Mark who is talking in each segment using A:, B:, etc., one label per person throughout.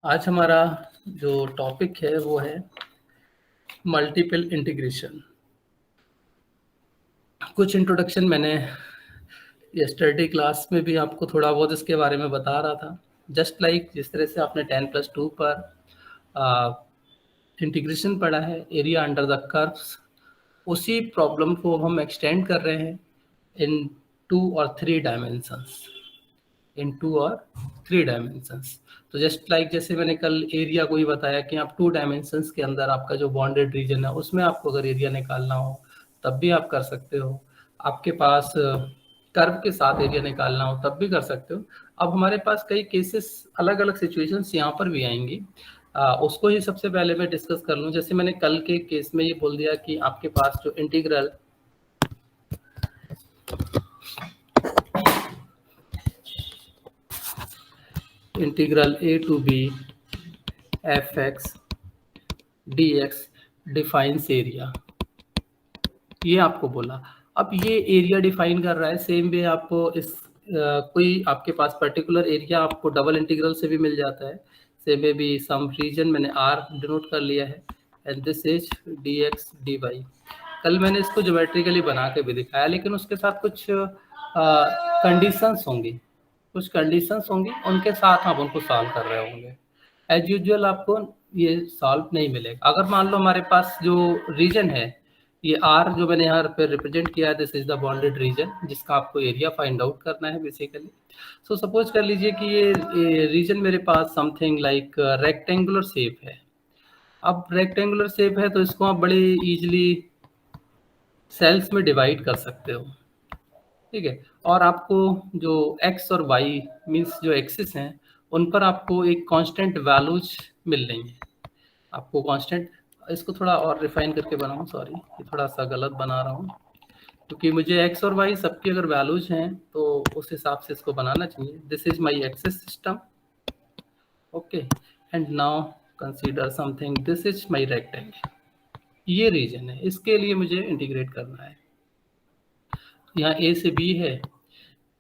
A: आज हमारा जो टॉपिक है वो है मल्टीपल इंटीग्रेशन। कुछ इंट्रोडक्शन मैंने यस्टरडे क्लास में भी आपको थोड़ा बहुत इसके बारे में बता रहा था। जस्ट लाइक जिस तरह से आपने 10+2 पर इंटीग्रेशन पढ़ा है, एरिया अंडर द कर्व्स, उसी प्रॉब्लम को हम एक्सटेंड कर रहे हैं इन 2 और 3 डायमेंशंस। इन 2 और 3 डायमेंशंस। तो जस्ट लाइक जैसे मैंने कल एरिया को ही बताया कि आप 2 डायमेंशंस के अंदर आपका जो बॉन्डेड रीजन है उसमें आपको अगर एरिया निकालना हो तब भी आप कर सकते हो। आपके पास कर्व के साथ एरिया निकालना हो तब भी कर सकते हो। अब हमारे पास कई केसेस, अलग अलग सिचुएशंस यहाँ पर भी आएंगी। उसको ही सबसे पहले मैं डिस्कस कर लूँ। जैसे मैंने कल के केस में ये बोल दिया कि आपके पास जो integral a to b fx dx defines area, ये आपको बोला। अब ये एरिया डिफाइन कर रहा है। सेम वे आपको इस कोई आपके पास पर्टिकुलर एरिया आपको डबल इंटीग्रल से भी मिल जाता है। सेम वे भी सम रीजन मैंने आर डिनोट कर लिया है and this is dx dy। कल मैंने इसको ज्योमेट्रिकली बना के भी दिखाया, लेकिन उसके साथ कुछ कंडीशंस होंगी, उनके साथ आप उनको सॉल्व कर रहे होंगे। एज यूजुअल आपको ये सॉल्व नहीं मिलेगा। अगर मान लो हमारे पास जो रीजन है, ये आर जो मैंने यहाँ पे रिप्रेजेंट किया है, this is the bonded region जिसका आपको एरिया फाइंड आउट करना है बेसिकली। सो सपोज कर लीजिए कि ये रीजन मेरे पास समथिंग लाइक रेक्टेंगुलर शेप है। अब रेक्टेंगुलर शेप है तो इसको आप बड़े इजीली सेल्स में डिवाइड कर सकते हो, ठीक है। और आपको जो x और y मीन्स जो एक्सिस हैं उन पर आपको एक कांस्टेंट वैल्यूज मिल रही हैं। आपको कांस्टेंट, इसको थोड़ा और रिफाइन करके बनाऊं, सॉरी ये थोड़ा सा गलत बना रहा हूँ, क्योंकि मुझे x और y सबकी अगर वैल्यूज हैं तो उस हिसाब से इसको बनाना चाहिए। This is my axis system, okay, and now consider something, this is my rectangle. ये रीजन है, इसके लिए मुझे इंटीग्रेट करना है। यहाँ a से b है,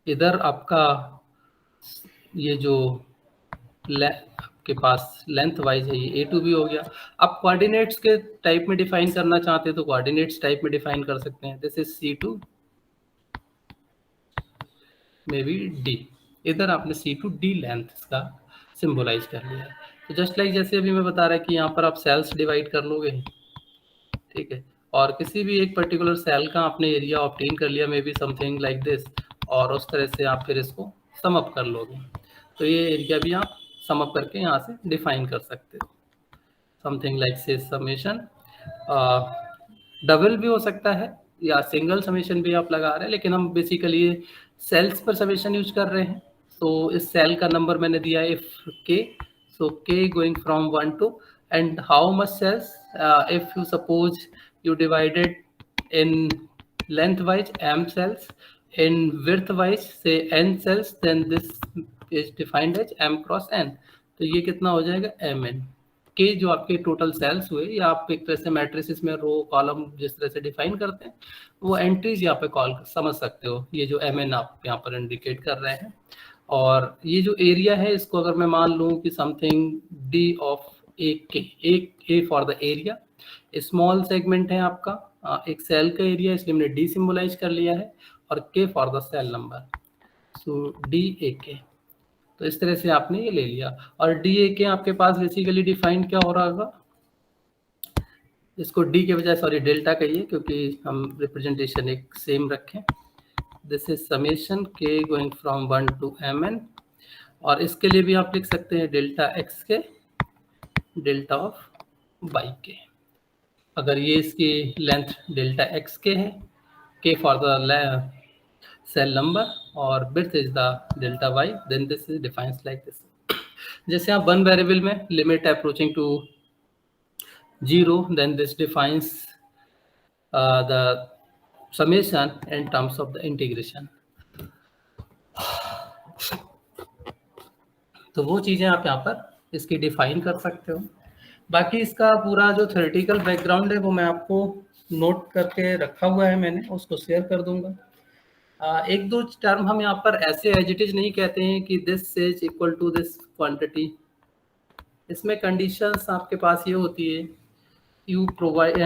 A: इधर आपका ये जो आपके पास लेंथ वाइज है ये a to b हो गया। आप कोऑर्डिनेट्स के टाइप में डिफाइन करना चाहते हैं तो कोऑर्डिनेट्स टाइप में डिफाइन कर सकते हैं। This is c2 may be d। इधर आपने c2 d लेंथ इसका सिंबलाइज कर लिया है। तो जस्ट लाइक जैसे अभी मैं बता रहा कि यहाँ पर आप सेल्स डिवाइड कर लोगे, ठीक है, और किसी भी एक पर्टिकुलर सेल का आपने एरिया ऑब्टेन कर लिया, may be something like this, और उस तरह से आप फिर इसको सम अप कर लोगे तो ये एरिया भी आप सम अप करके यहाँ से डिफाइन कर सकते हो। समथिंग लाइक से समेशन डबल भी हो सकता है या सिंगल समेशन भी आप लगा रहे हैं, लेकिन हम बेसिकली सेल्स पर समेशन यूज कर रहे हैं। तो इस सेल का नंबर मैंने दिया है इफ के, so k going from 1 to, and how much cells, if you suppose you divided in lengthwise m cells, in widthwise say n cells, then this is defined as m cross n। तो ये कितना हो जाएगा mn के, जो आपके total sales हुए, या आप एक तरह से मैट्रिसेस में रो कॉलम जिस तरह से डिफाइन करते हैं वो एंट्रीज यहाँ पे कॉल समझ सकते हो। ये जो mn आप यहाँ पर इंडिकेट कर रहे हैं। और ये जो एरिया है इसको अगर मैं मान लूँ कि something d of A for the area, small segment है आपका एक सेल का एरिया, इसलिए हमने d सिंबलाइज कर लिया है, और k for the cell number, so d A K. तो इस तरह से आपने ये ले लिया। और डी ए के आपके पास बेसिकली डिफाइन क्या हो रहा होगा, इसको डी के बजाय सॉरी डेल्टा कहिए क्योंकि हम रिप्रेजेंटेशन एक सेम रखें। दिस इज समेशन के गोइंग फ्रॉम 1 to mn, और इसके लिए भी आप लिख सकते हैं डेल्टा एक्स के, डेल्टा ऑफ वाई के। अगर ये इसकी लेंथ डेल्टा एक्स के है, k for the cell number, और width is the delta y, then this is defines like this. जैसे आप वन वेरिएबल में limit approaching to 0, then this defines the summation in terms of the integration। तो वो चीज़ें आप यहाँ पर इसकी डिफाइन कर सकते हो। बाकी इसका पूरा जो थ्योरेटिकल बैकग्राउंड है वो मैं आपको नोट करके रखा हुआ है, मैंने उसको शेयर कर दूंगा। एक दो टर्म हम यहाँ पर ऐसे एज इट इज नहीं कहते हैं कि this is equal to this quantity, इसमें कंडीशंस आपके पास ये होती है, you provide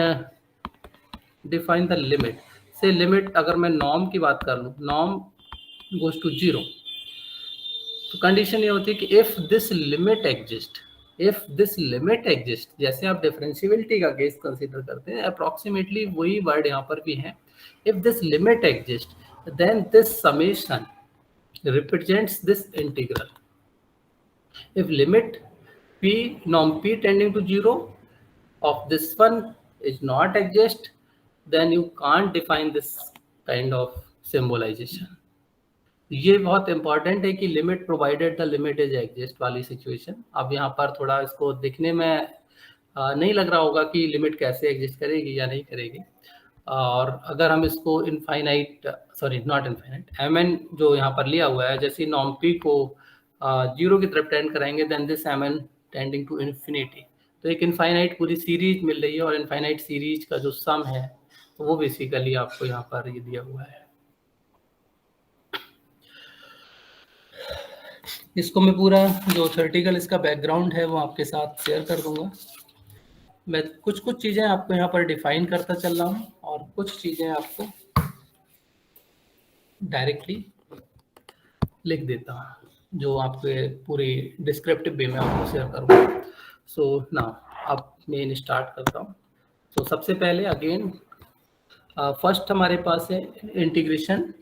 A: define the limit से, लिमिट अगर मैं नॉर्म की बात कर लूँ, नॉर्म गोज टू 0, तो कंडीशन ये होती है कि if this limit exist, if this limit exist, जैसे आप डिफरेंशियबिलिटी का केस कंसीडर करते हैं, अप्रॉक्सीमेटली वही वर्ड यहाँ पर भी है, if this limit exist then this summation represents this integral. If limit p norm p tending to 0 of this one is not exist, then you can't define this kind of symbolization. ये बहुत important है कि limit provided the limit is exist वाली situation. अब यहाँ पर थोड़ा इसको दिखने में नहीं लग रहा होगा कि लिमिट कैसे एग्जिस्ट करेगी या नहीं करेगी, और अगर हम इसको infinite, sorry not infinite, m n जो यहाँ पर लिया हुआ है, जैसे नॉर्म पी को 0 की तरफ टेंड कराएंगे, then this m n tending to infinity, तो एक इनफाइनाइट पूरी सीरीज मिल रही है, और इनफाइनाइट सीरीज का जो सम है तो वो बेसिकली आपको यहाँ पर ये दिया हुआ है। इसको मैं पूरा जो थ्योरेटिकल इसका बैकग्राउंड है वो आपके साथ शेयर कर दूंगा। मैं कुछ चीज़ें आपको यहाँ पर डिफाइन करता चल रहा हूँ, और कुछ चीज़ें आपको डायरेक्टली लिख देता हूँ, जो आपके पूरी डिस्क्रिप्टिव वे में आपको शेयर करूँगा। सो नाउ अब मैं स्टार्ट करता हूँ। तो सबसे पहले अगेन फर्स्ट हमारे पास है integration,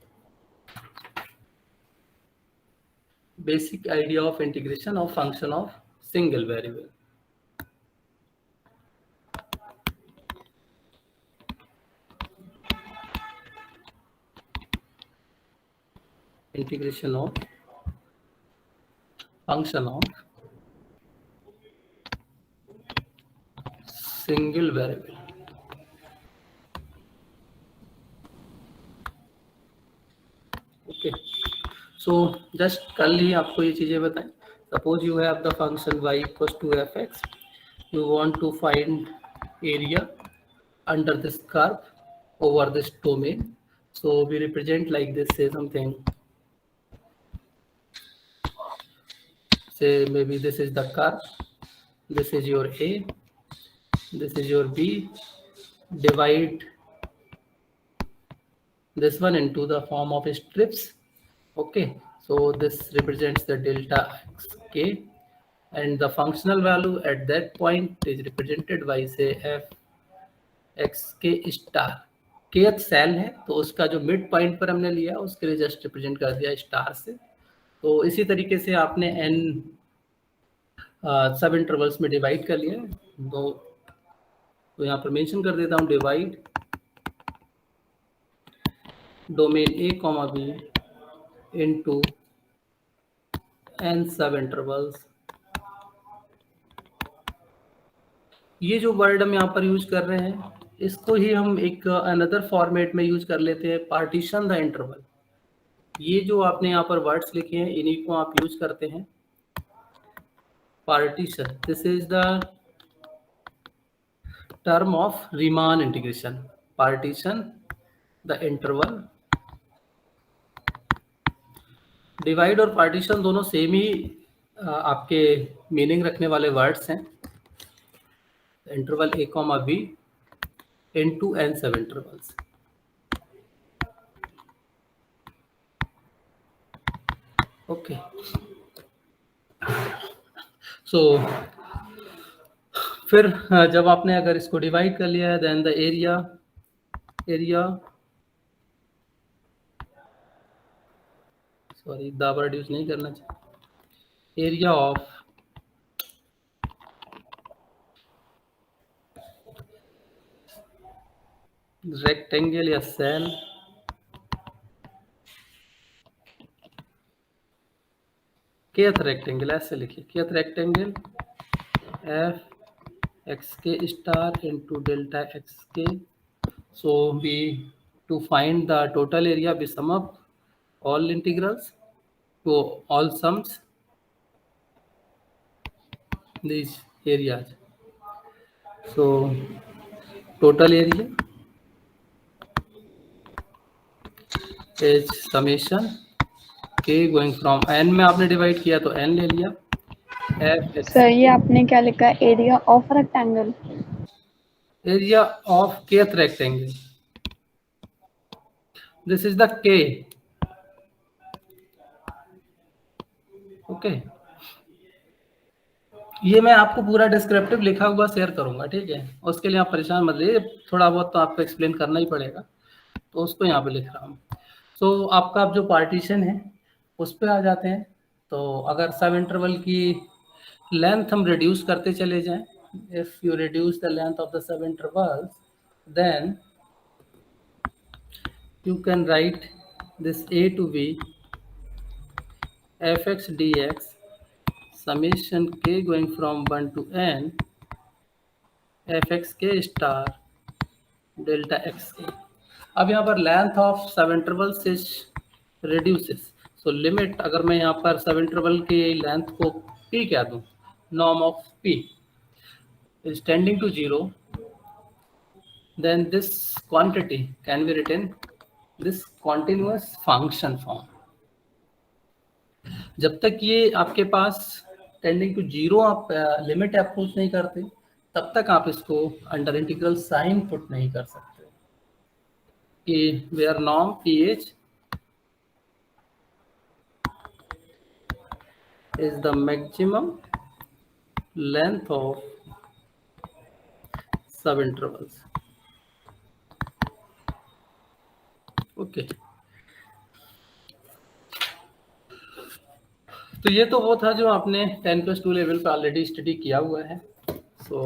A: basic idea of integration of function of single variable. Integration of function of single variable. Okay, so just कल ही आपको ये चीज़ें बताएं। Suppose you have the function y equals to f x, you want to find area under this curve over this domain, so we represent like this, say something, say maybe this is the curve, this is your A, this is your B, divide this one into the form of strips. Okay, so this represents the delta xk, and the functional value at that point is represented by say f xk star। kth cell है तो उसका जो mid point पर हमने लिया उसके लिए just represent कर दिया स्टार से। तो इसी तरीके से आपने n सब इंटरवल्स में डिवाइड कर लिया। तो यहाँ पर मेंशन कर देता हूँ, divide domain a comma b into n sub intervals. ये जो वर्ड हम यहाँ पर यूज कर रहे हैं इसको ही हम एक अनदर फॉर्मेट में यूज कर लेते हैं, पार्टीशन द इंटरवल। ये जो आपने यहाँ पर वर्ड्स लिखे हैं इन्हीं को आप यूज करते हैं, partition. This is the term of Riemann integration, partition the interval. Divide और पार्टीशन दोनों सेम ही आपके मीनिंग रखने वाले वर्ड्स हैं। Interval a comma b into n sub intervals. Okay, so फिर जब आपने अगर इसको डिवाइड कर लिया है, then the area sorry the word use नहीं करना चाहिए, एरिया ऑफ रेक्टेंगल या सेल kth रेक्टेंगल, ऐसे लिखिए kth रेक्टेंगल f एक्स के star into delta x k. So we to find the total area we sum up all integrals to all sums these areas. So total area is summation k going from n में आपने divide किया तो n ले लिया F x
B: sir ये आपने क्या लिखा है, area of rectangle?
A: Area of kth rectangle, this is the k। Okay, ये मैं आपको पूरा डिस्क्रिप्टिव लिखा हुआ शेयर करूंगा, ठीक है, उसके लिए आप परेशान मत रहिए, थोड़ा बहुत तो आपको एक्सप्लेन करना ही पड़ेगा, तो उसको यहाँ पे लिख रहा हूँ। सो आपका जो पार्टीशन है उस पर आ जाते हैं। तो अगर सब इंटरवल की लेंथ हम रिड्यूस करते चले जाएं, if you reduce the length of the sub interval, then you can write this a to b fx dx summation k going from 1 to n fx k star delta x के। अब यहाँ पर length of सब intervals is reduces, so limit, अगर मैं यहाँ पर सब इंटरवल की लेंथ को p क्या दूँ, norm of p is tending to 0, then this quantity can be written this continuous function form। जब तक ये आपके पास टेंडिंग टू जीरो आप लिमिट अप्रोच नहीं करते, तब तक आप इसको अंडर इंटीग्रल साइन पुट नहीं कर सकते कि where norm p h is the maximum length of subintervals। Okay, तो ये तो वो था जो आपने 10+2 लेवल पे ऑलरेडी स्टडी किया हुआ है। सो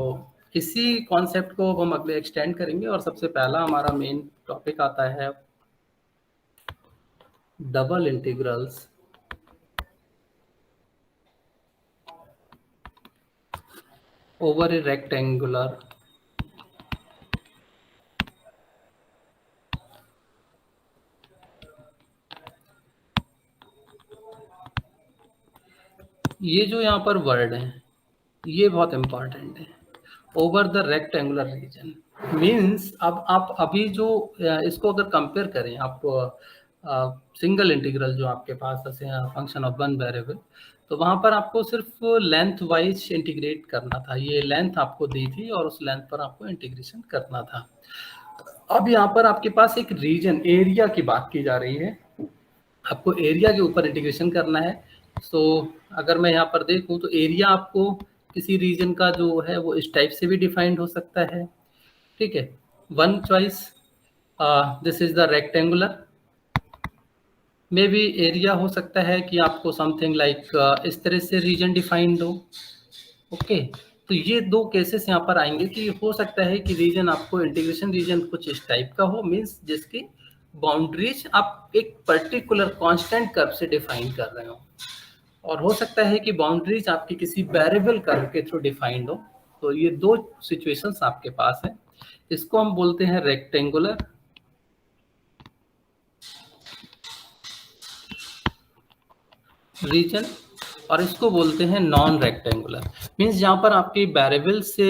A: इसी कॉन्सेप्ट को हम अगले एक्सटेंड करेंगे, और सबसे पहला हमारा मेन टॉपिक आता है double integrals over a rectangular ये जो यहाँ पर वर्ड है ये बहुत इंपॉर्टेंट है, over the rectangular reason. Means अब आप अभी जो इसको अगर कंपेयर करें, आप सिंगल इंटीग्रल जो आपके पास फंक्शन ऑफ वन वेरिएबल, तो वहाँ पर आपको सिर्फ लेंथ वाइज इंटीग्रेट करना था, ये लेंथ आपको दी थी और उस लेंथ पर आपको इंटीग्रेशन करना था। अब यहाँ पर आपके पास एक रीजन एरिया की बात की जा रही है, आपको एरिया के ऊपर इंटीग्रेशन करना है। सो अगर मैं यहाँ पर देखूँ तो एरिया आपको किसी रीजन का जो है वो इस टाइप से भी डिफाइंड हो सकता है, ठीक है। One choice, this is the rectangular, may be area हो सकता है कि आपको समथिंग लाइक इस तरह से रीजन डिफाइंड हो। ओके, तो ये दो केसेस यहाँ पर आएंगे कि हो सकता है कि रीजन आपको इंटीग्रेशन रीजन कुछ इस टाइप का हो, मीन्स जिसकी बाउंड्रीज आप एक पर्टिकुलर कांस्टेंट कर्व से डिफाइन कर रहे हो, और हो सकता है कि बाउंड्रीज आपकी किसी वेरिएबल कर्व के थ्रू डिफाइंड हो। तो ये दो सिचुएशंस आपके पास है, इसको हम बोलते हैं रेक्टेंगुलर रीजन, और इसको बोलते हैं नॉन रेक्टेंगुलर। मीन्स जहाँ पर आपकी वेरिएबल से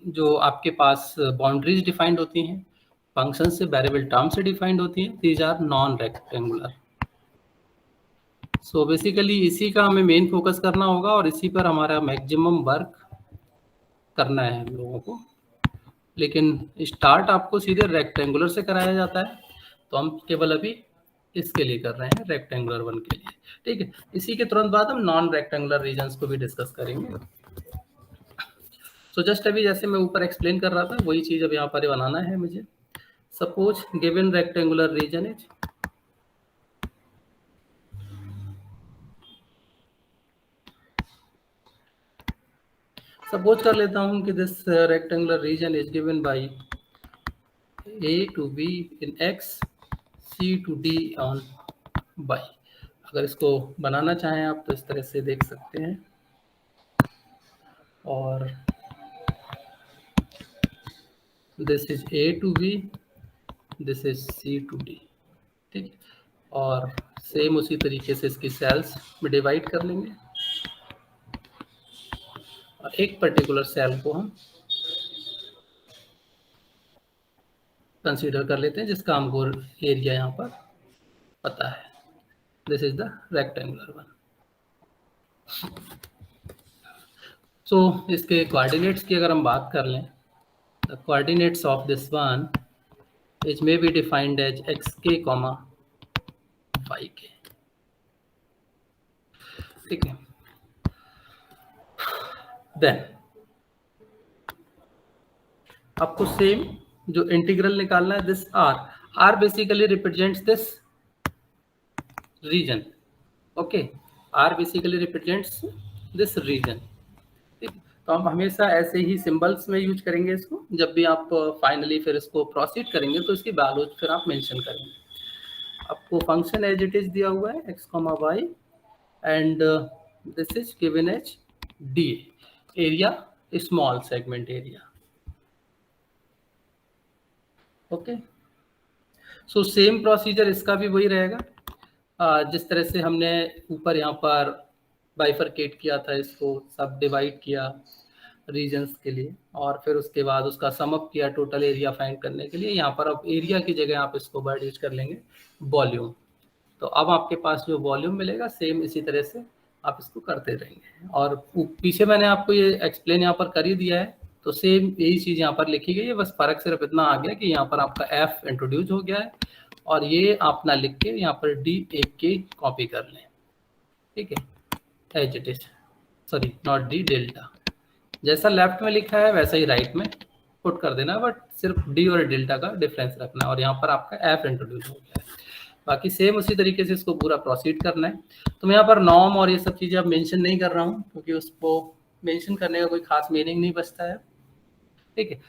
A: जो आपके पास बाउंड्रीज डिफाइंड होती हैं, फंक्शन से वेरिएबल टर्म से डिफाइंड होती हैं, these are non rectangular. So basically इसी का हमें मेन फोकस करना होगा और इसी पर हमारा मैक्सिमम वर्क करना है हम लोगों को। लेकिन स्टार्ट आपको सीधे रेक्टेंगुलर से कराया जाता है, तो हम केवल अभी इसके लिए कर रहे हैं, रेक्टेंगुलर वन के लिए, ठीक है। इसी के तुरंत बाद हम नॉन रेक्टेंगुलर रीजन्स को भी डिस्कस करेंगे। सो जस्ट अभी जैसे मैं ऊपर एक्सप्लेन कर रहा था वही चीज़ अब यहाँ पर बनाना है मुझे। Suppose given rectangular reason is, suppose कर लेता हूँ कि this rectangular reason is given by a to b in x, c to d on y। अगर इसको बनाना चाहें आप तो इस तरह से देख सकते हैं, और this is a to b, this is c to d, ठीक है। और सेम उसी तरीके से इसकी सेल्स में डिवाइड कर लेंगे, और एक पर्टिकुलर सेल को हम कंसीडर कर लेते हैं जिसका हमको एरिया यहाँ पर पता है, this is the rectangular one. So इसके कोऑर्डिनेट्स की अगर हम बात कर लें, the coordinates of this one is may be defined as xk, yk। ठीक है, देन आपको सेम जो इंटीग्रल निकालना है, this are basically represents this region. Okay, are basically represents this region. तो हम हमेशा ऐसे ही सिंबल्स में यूज करेंगे इसको, जब भी आप फाइनली फिर इसको प्रोसीड करेंगे तो इसकी वैल्यूज फिर आप मेंशन करेंगे। आपको फंक्शन एज इट इज दिया हुआ है x, y and this is given as d, area, small segment area. Okay, so same procedure इसका भी वही रहेगा। जिस तरह से हमने ऊपर यहाँ पर बाइफरकेट किया था, इसको सब डिवाइड किया रीजन्स के लिए, और फिर उसके बाद उसका सम अप किया टोटल एरिया फाइंड करने के लिए। यहाँ पर अब एरिया की जगह आप इसको वर्ड यूज कर लेंगे वॉल्यूम। तो अब आपके पास जो वॉल्यूम मिलेगा, सेम इसी तरह से आप इसको करते रहेंगे। और पीछे मैंने आपको ये एक्सप्लेन यहाँ पर कर ही दिया है, तो सेम यही चीज़ यहाँ पर लिखी गई है, बस फर्क सिर्फ इतना आ गया कि यहाँ पर आपका एफ इंट्रोड्यूस हो गया है, और ये आप ना लिख के यहाँ पर डी एक की कॉपी कर लें। ठीक है, as it is, sorry not d, delta, जैसा लेफ्ट में लिखा है वैसा ही राइट में पुट कर देना, बट सिर्फ डी और डेल्टा का डिफरेंस रखना है, और यहाँ पर आपका एफ इंट्रोड्यूस हो गया है। बाकी सेम उसी तरीके से इसको पूरा प्रोसीड करना है। तो मैं यहाँ पर नॉर्म और ये सब चीज़ें अब मेंशन नहीं कर रहा हूँ, क्योंकि उसको मेंशन करने का कोई खास मीनिंग नहीं बचता है। ठीक है,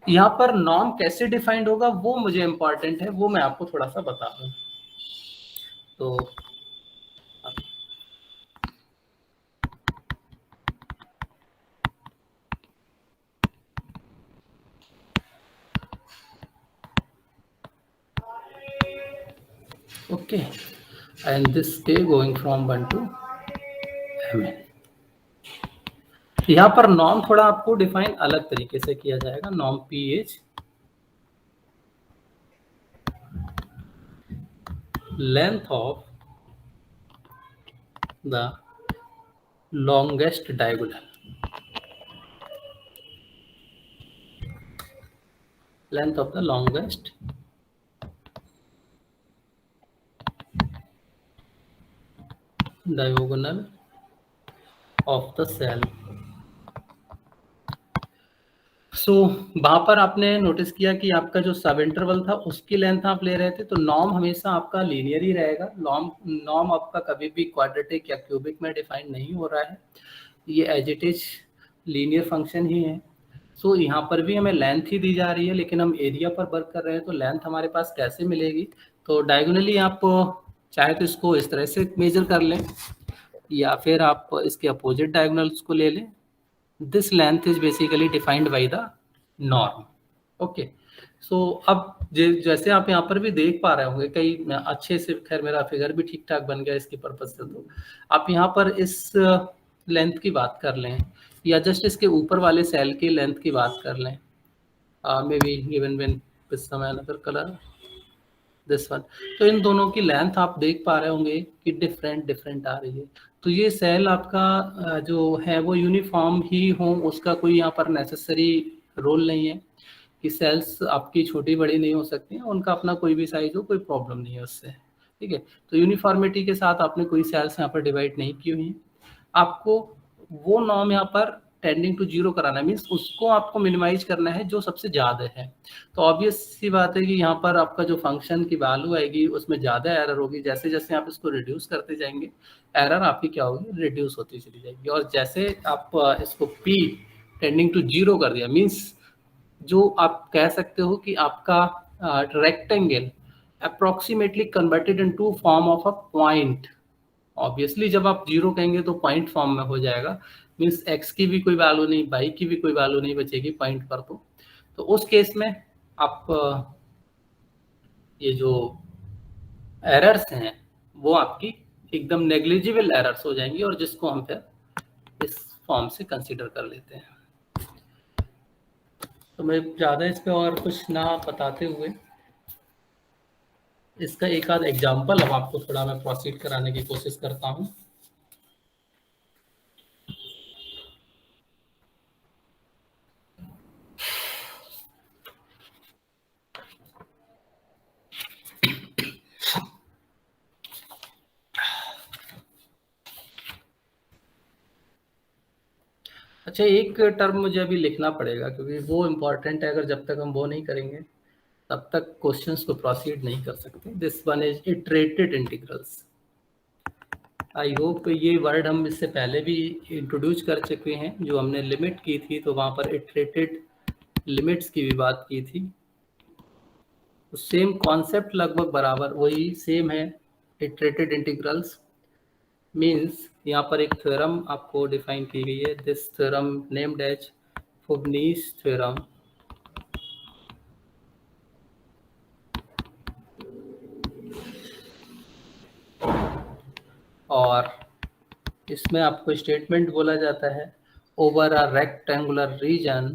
A: यहाँ पर नॉर्म कैसे डिफाइंड होगा वो मुझे इंपॉर्टेंट है, वो मैं आपको थोड़ा सा बता दूँ। तो okay, and this k going from 1 to mn। यहाँ पर नॉर्म थोड़ा आपको डिफाइन अलग तरीके से किया जाएगा। Norm p is length of the longest diagonal, length of the longest diagonal of the cell। सो वहां पर आपने नोटिस किया कि आपका जो सब इंटरवल था उसकी लेंथ आप ले रहे थे, तो नॉर्म हमेशा आपका लीनियर ही रहेगा। नॉर्म आपका कभी भी क्वाड्रेटिक या क्यूबिक में डिफाइन नहीं हो रहा है, ये as it is linear function ही है। सो यहाँ पर भी हमें लेंथ ही दी जा रही है, लेकिन हम एरिया पर वर्क कर रहे हैं, तो लेंथ हमारे पास कैसे मिलेगी? तो डायगोनली आप चाहे तो इसको इस तरह से मेजर कर लें, या फिर आप इसके अपोजिट डायगोनल्स को ले लें। This length is basically defined by the norm. Okay, so अब जैसे आप यहाँ पर भी देख पा रहे होंगे, कई अच्छे से, खैर मेरा फिगर भी ठीक ठाक बन गया इसके पर्पज से, तो आप यहाँ पर इस लेंथ की बात कर लें, या जस्ट इसके ऊपर वाले सेल की लेंथ की बात कर लें, may be given when with some another colour this one. तो इन दोनों की लेंथ आप देख पा रहे होंगे कि डिफरेंट आ रही है। तो ये सेल आपका जो है वो यूनिफॉर्म ही हो, उसका कोई यहाँ पर नेसेसरी रोल नहीं है कि सेल्स आपकी छोटी बड़ी नहीं हो सकती हैं, उनका अपना कोई भी साइज हो, कोई प्रॉब्लम नहीं है उससे। ठीक है, तो यूनिफॉर्मिटी के साथ आपने कोई सेल्स यहाँ पर डिवाइड नहीं की हुई है। आपको वो नॉर्म यहाँ पर टेंडिंग टू जीरो कराना, मीन्स उसको आपको मिनिमाइज करना है जो सबसे ज़्यादा है। तो ऑब्वियस सी बात है कि यहाँ पर आपका जो फंक्शन की वैल्यू आएगी उसमें ज़्यादा एरर होगी। जैसे जैसे आप इसको रिड्यूस करते जाएंगे, एरर आपकी क्या होगी, रिड्यूस होती चली जाएगी। और जैसे आप इसको p टेंडिंग टू जीरो कर दिया, मीन्स जो आप कह सकते हो कि आपका rectangle approximately converted into form of a point. Obviously जब आप जीरो कहेंगे तो पॉइंट फॉर्म में हो जाएगा, मीन्स एक्स की भी कोई वैल्यू नहीं, वाई की भी कोई वैल्यू नहीं बचेगी पॉइंट पर। तो उस केस में आप ये जो एरर्स हैं वो आपकी एकदम नेग्लिजिबल एरर्स हो जाएंगी, और जिसको हम फिर इस फॉर्म से कंसीडर कर लेते हैं। तो मैं ज़्यादा इस पे और कुछ ना बताते हुए इसका एक आध एग्जाम्पल अब आपको थोड़ा मैं प्रोसीड कराने की कोशिश करता हूँ। अच्छा, एक टर्म मुझे अभी लिखना पड़ेगा क्योंकि वो इम्पोर्टेंट है, अगर जब तक हम वो नहीं करेंगे तब तक क्वेश्चंस को प्रोसीड नहीं कर सकते। This one is iterated integrals. I hope ये वर्ड हम इससे पहले भी इंट्रोड्यूस कर चुके हैं, जो हमने लिमिट की थी तो वहाँ पर इटरेटेड लिमिट्स की भी बात की थी। तो सेम कॉन्सेप्ट लगभग बराबर वही सेम है। इटरेटेड इंटीग्रल्स मीन्स यहाँ पर एक थ्योरम आपको डिफाइन की गई है, this theorem named as Fubini's theorem. और इसमें आपको स्टेटमेंट बोला जाता है, over a rectangular region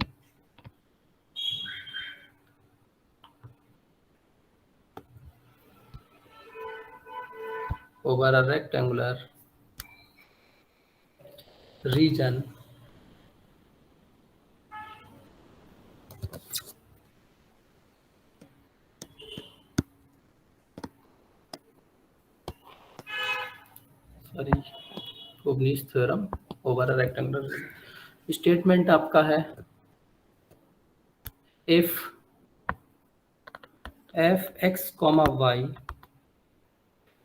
A: over a rectangular region sorry Fubini's theorem over a rectangular. Statement आपका है, if f x comma y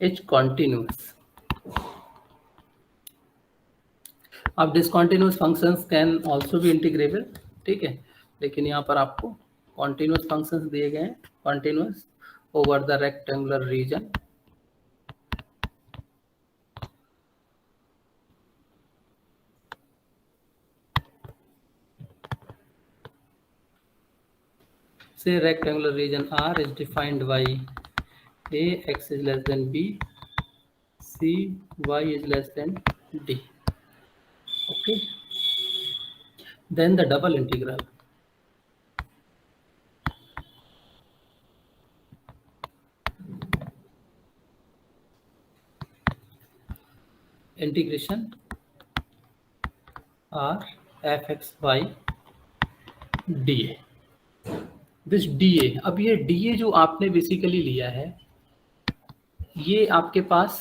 A: is continuous. अब discontinuous functions can also be integrable, ठीक है, लेकिन यहाँ पर आपको कॉन्टिन्यूस फंक्शंस दिए गए हैं, continuous over the rectangular reason say rectangular region R is defined by A x is less than B, C y is less than D. Okay, then the double integral integration R f x y dA। This dA, अब ये dA जो आपने basically लिया है, ये आपके पास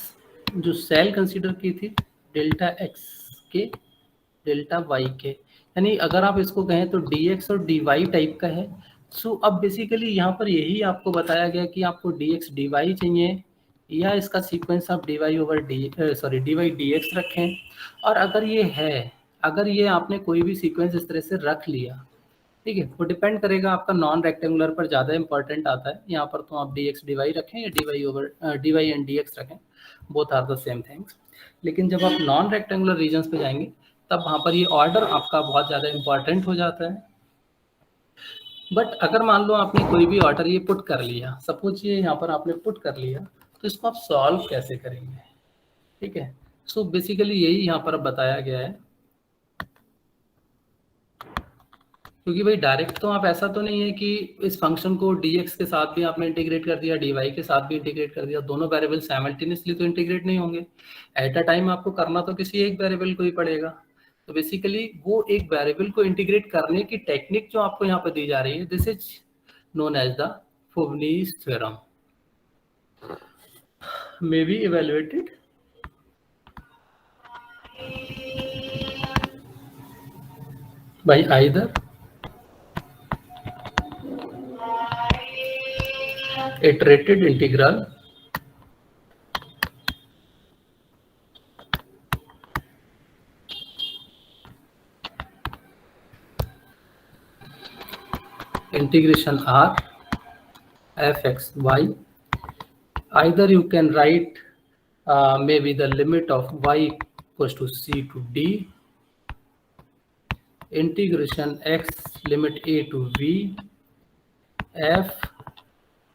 A: जो cell consider की थी डेल्टा x के डेल्टा y के, यानी अगर आप इसको कहें तो dx और dy टाइप का है। सो अब बेसिकली यहाँ पर यही आपको बताया गया कि आपको dx dy चाहिए या इसका सीक्वेंस आप dy ओवर dy dx रखें। और अगर ये है, अगर ये आपने कोई भी सीक्वेंस इस तरह से रख लिया, ठीक है, वो डिपेंड करेगा आपका नॉन रेक्टेंगुलर पर ज़्यादा इंपॉर्टेंट आता है। यहाँ पर तो आप dx dy रखें या dy एंड dx रखें, both are the same things. लेकिन जब आप नॉन रेक्टेंगुलर रीजन्स पे जाएंगे तब वहाँ पर ये ऑर्डर आपका बहुत ज़्यादा इंपॉर्टेंट हो जाता है। बट अगर मान लो आपने कोई भी ऑर्डर ये पुट कर लिया, सपोज ये यहाँ पर आपने पुट कर लिया, तो इसको आप सॉल्व कैसे करेंगे, ठीक है। सो बेसिकली यही यहाँ पर बताया गया है, क्योंकि भाई डायरेक्ट तो आप ऐसा तो नहीं है कि इस फंक्शन को dx के साथ भी आपने इंटीग्रेट कर दिया, dy के साथ भी इंटीग्रेट कर दिया, दोनों वेरिएबल साइमल्टेनियसली तो इंटीग्रेट नहीं होंगे। एट अ टाइम आपको करना तो किसी एक वेरिएबल को ही पड़ेगा। तो बेसिकली वो एक वेरिएबल को इंटीग्रेट करने की टेक्निक जो आपको यहाँ पर दी जा रही है, this is known as the Fubini's theorem, may be evaluated by either iterated integral integration R f x y. Either you can write maybe the limit of y equals to c to d, integration x limit a to v f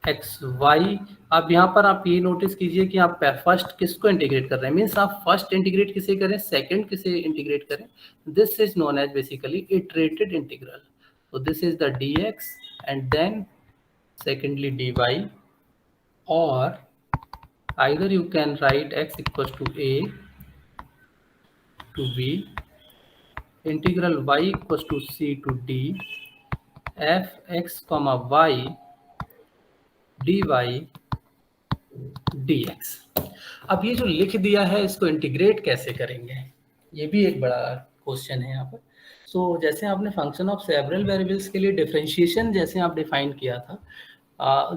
A: x y. अब यहाँ पर आप ये notice कीजिए कि आप first किसको integrate कर रहे हैं, मीन्स आप फर्स्ट इंटीग्रेट किसे करें, सेकंड किसे इंटीग्रेट करें। This is known as basically iterated integral. तो this is the d x and then secondly d y, और either you can write x equals to a to b, integral y equals to c to d, f x comma y dy dx। अब ये जो लिख दिया है इसको integrate कैसे करेंगे, ये भी एक बड़ा क्वेश्चन है यहाँ पर। सो जैसे आपने फंक्शन ऑफ सेवरल वेरिएबल्स के लिए डिफरेंशिएशन जैसे आप डिफाइन किया था,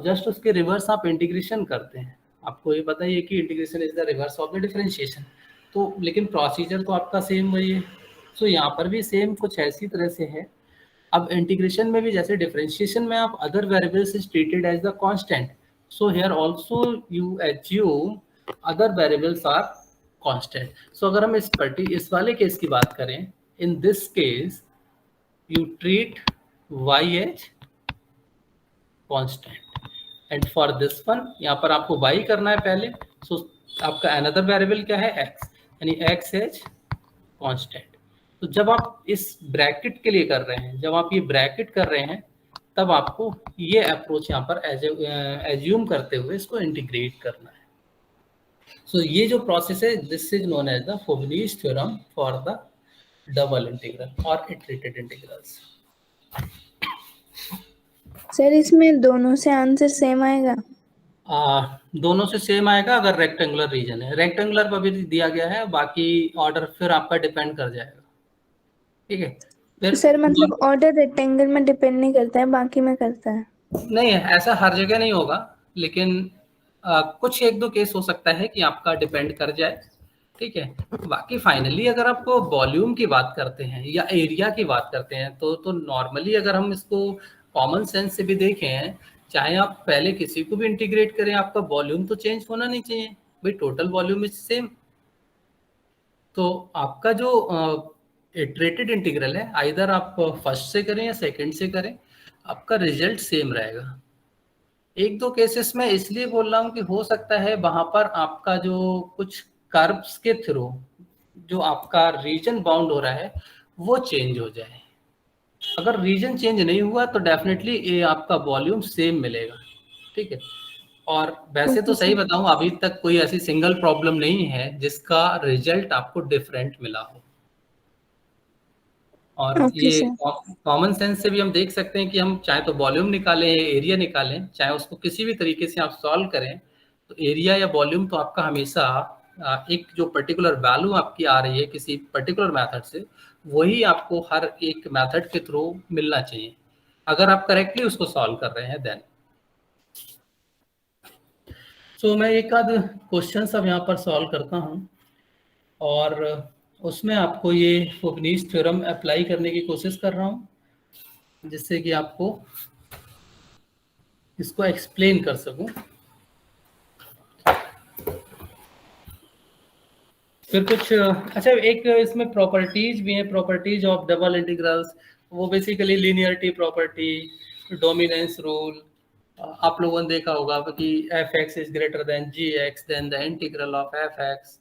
A: जस्ट उसके रिवर्स आप इंटीग्रेशन करते हैं। आपको ये पता ही है कि integration is the reverse of the differentiation. तो लेकिन प्रोसीजर तो आपका सेम वही है। सो यहाँ पर भी सेम कुछ ऐसी तरह से है। अब इंटीग्रेशन में भी जैसे डिफरेंशिएशन में आप other variables is treated as the constant, so here also you assume other variables are constant. So अगर हम इस वाले केस की बात करें, in this case you treat y as constant and for this one यहाँ पर आपको y करना है पहले। सो आपका another variable क्या है, x, यानी x as constant। तो जब आप इस ब्रैकेट के लिए कर रहे हैं, जब आप ये ब्रैकेट कर रहे हैं, तब आपको ये अप्रोच यहाँ पर एज्यूम करते हुए इसको इंटीग्रेट करना है। सो ये जो प्रोसेस है, this is known as the Fubini's theorem for the double integral और इटरेटेड इंटीग्रल्स।
B: सर इसमें दोनों से आंसर सेम आएगा?
A: दोनों से सेम आएगा अगर रेक्टेंगुलर रीजन है। रेक्टेंगुलर पर भी दिया गया है, बाकी ऑर्डर फिर आपका डिपेंड कर जाएगा। ठीक है, फिर
B: सर मतलब ऑर्डर रेक्टेंगल में डिपेंड नहीं करता है, बाकी में करता है?
A: नहीं है, ऐसा हर जगह नहीं होगा, लेकिन कुछ एक दो केस हो सकता है कि आपका डिपेंड कर जाए। ठीक है, बाकी फाइनली अगर आप वॉल्यूम की बात करते हैं या एरिया की बात करते हैं, तो नॉर्मली अगर हम इसको कॉमन सेंस से भी देखें, चाहे आप पहले किसी को भी इंटीग्रेट करें, आपका वॉल्यूम तो चेंज होना नहीं चाहिए भाई, टोटल वॉल्यूम इज सेम। तो आपका जो इटरेटेड इंटीग्रल है, आइदर आप फर्स्ट से करें या सेकंड से करें, आपका रिजल्ट सेम रहेगा। एक दो केसेस में इसलिए बोल रहा हूँ कि हो सकता है वहां पर आपका जो कुछ कर्व्स के थ्रू जो आपका रीजन बाउंड हो रहा है वो चेंज हो जाए। अगर रीजन चेंज नहीं हुआ तो डेफिनेटली ये आपका वॉल्यूम सेम मिलेगा। ठीक है, और वैसे तो सही बताऊं, अभी तक कोई ऐसी सिंगल प्रॉब्लम नहीं है जिसका रिजल्ट आपको डिफरेंट मिला हो। और
B: ओके
A: ये
B: सर।
A: कॉमन सेंस से भी हम देख सकते हैं कि हम चाहे तो वॉल्यूम निकालें, एरिया निकालें, चाहे उसको किसी भी तरीके से आप सॉल्व करें, तो एरिया या वॉल्यूम तो आपका हमेशा एक जो पर्टिकुलर वैल्यू आपकी आ रही है किसी पर्टिकुलर मेथड से, वही आपको हर एक मेथड के थ्रू मिलना चाहिए, अगर आप करेक्टली उसको सॉल्व कर रहे हैं देन। सो मैं एक आध क्वेश्चन अब यहाँ पर सॉल्व करता हूँ और उसमें आपको ये फोबनीज थ्योरम अप्लाई करने की कोशिश कर रहा हूँ, जिससे कि आपको इसको एक्सप्लेन कर सकूं। फिर कुछ अच्छा, एक इसमें प्रॉपर्टीज भी हैं, प्रॉपर्टीज ऑफ डबल इंटीग्रल्स। वो basically linearity property, dominance rule. आप लोगों ने देखा होगा कि f x is greater than g x, then the integral of f x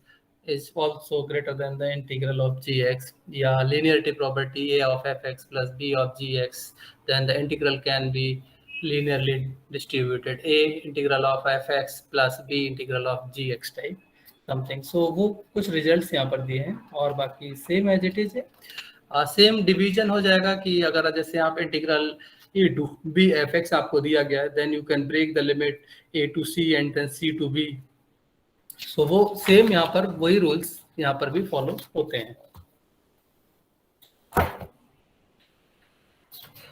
A: is also greater than the integral of g x. या linearity property a of f x plus b of g x, then the integral can be linearly distributed, a integral of fx plus b integral of gx type something. So वो कुछ results यहाँ पर दिए हैं और बाकी same as it is है। Same division हो जाएगा कि अगर जैसे आप integral a to b f x आपको दिया गया है, then you can break the limit a to c and then c to b. So वो सेम यहाँ पर वही रूल्स यहाँ पर भी फॉलो होते हैं।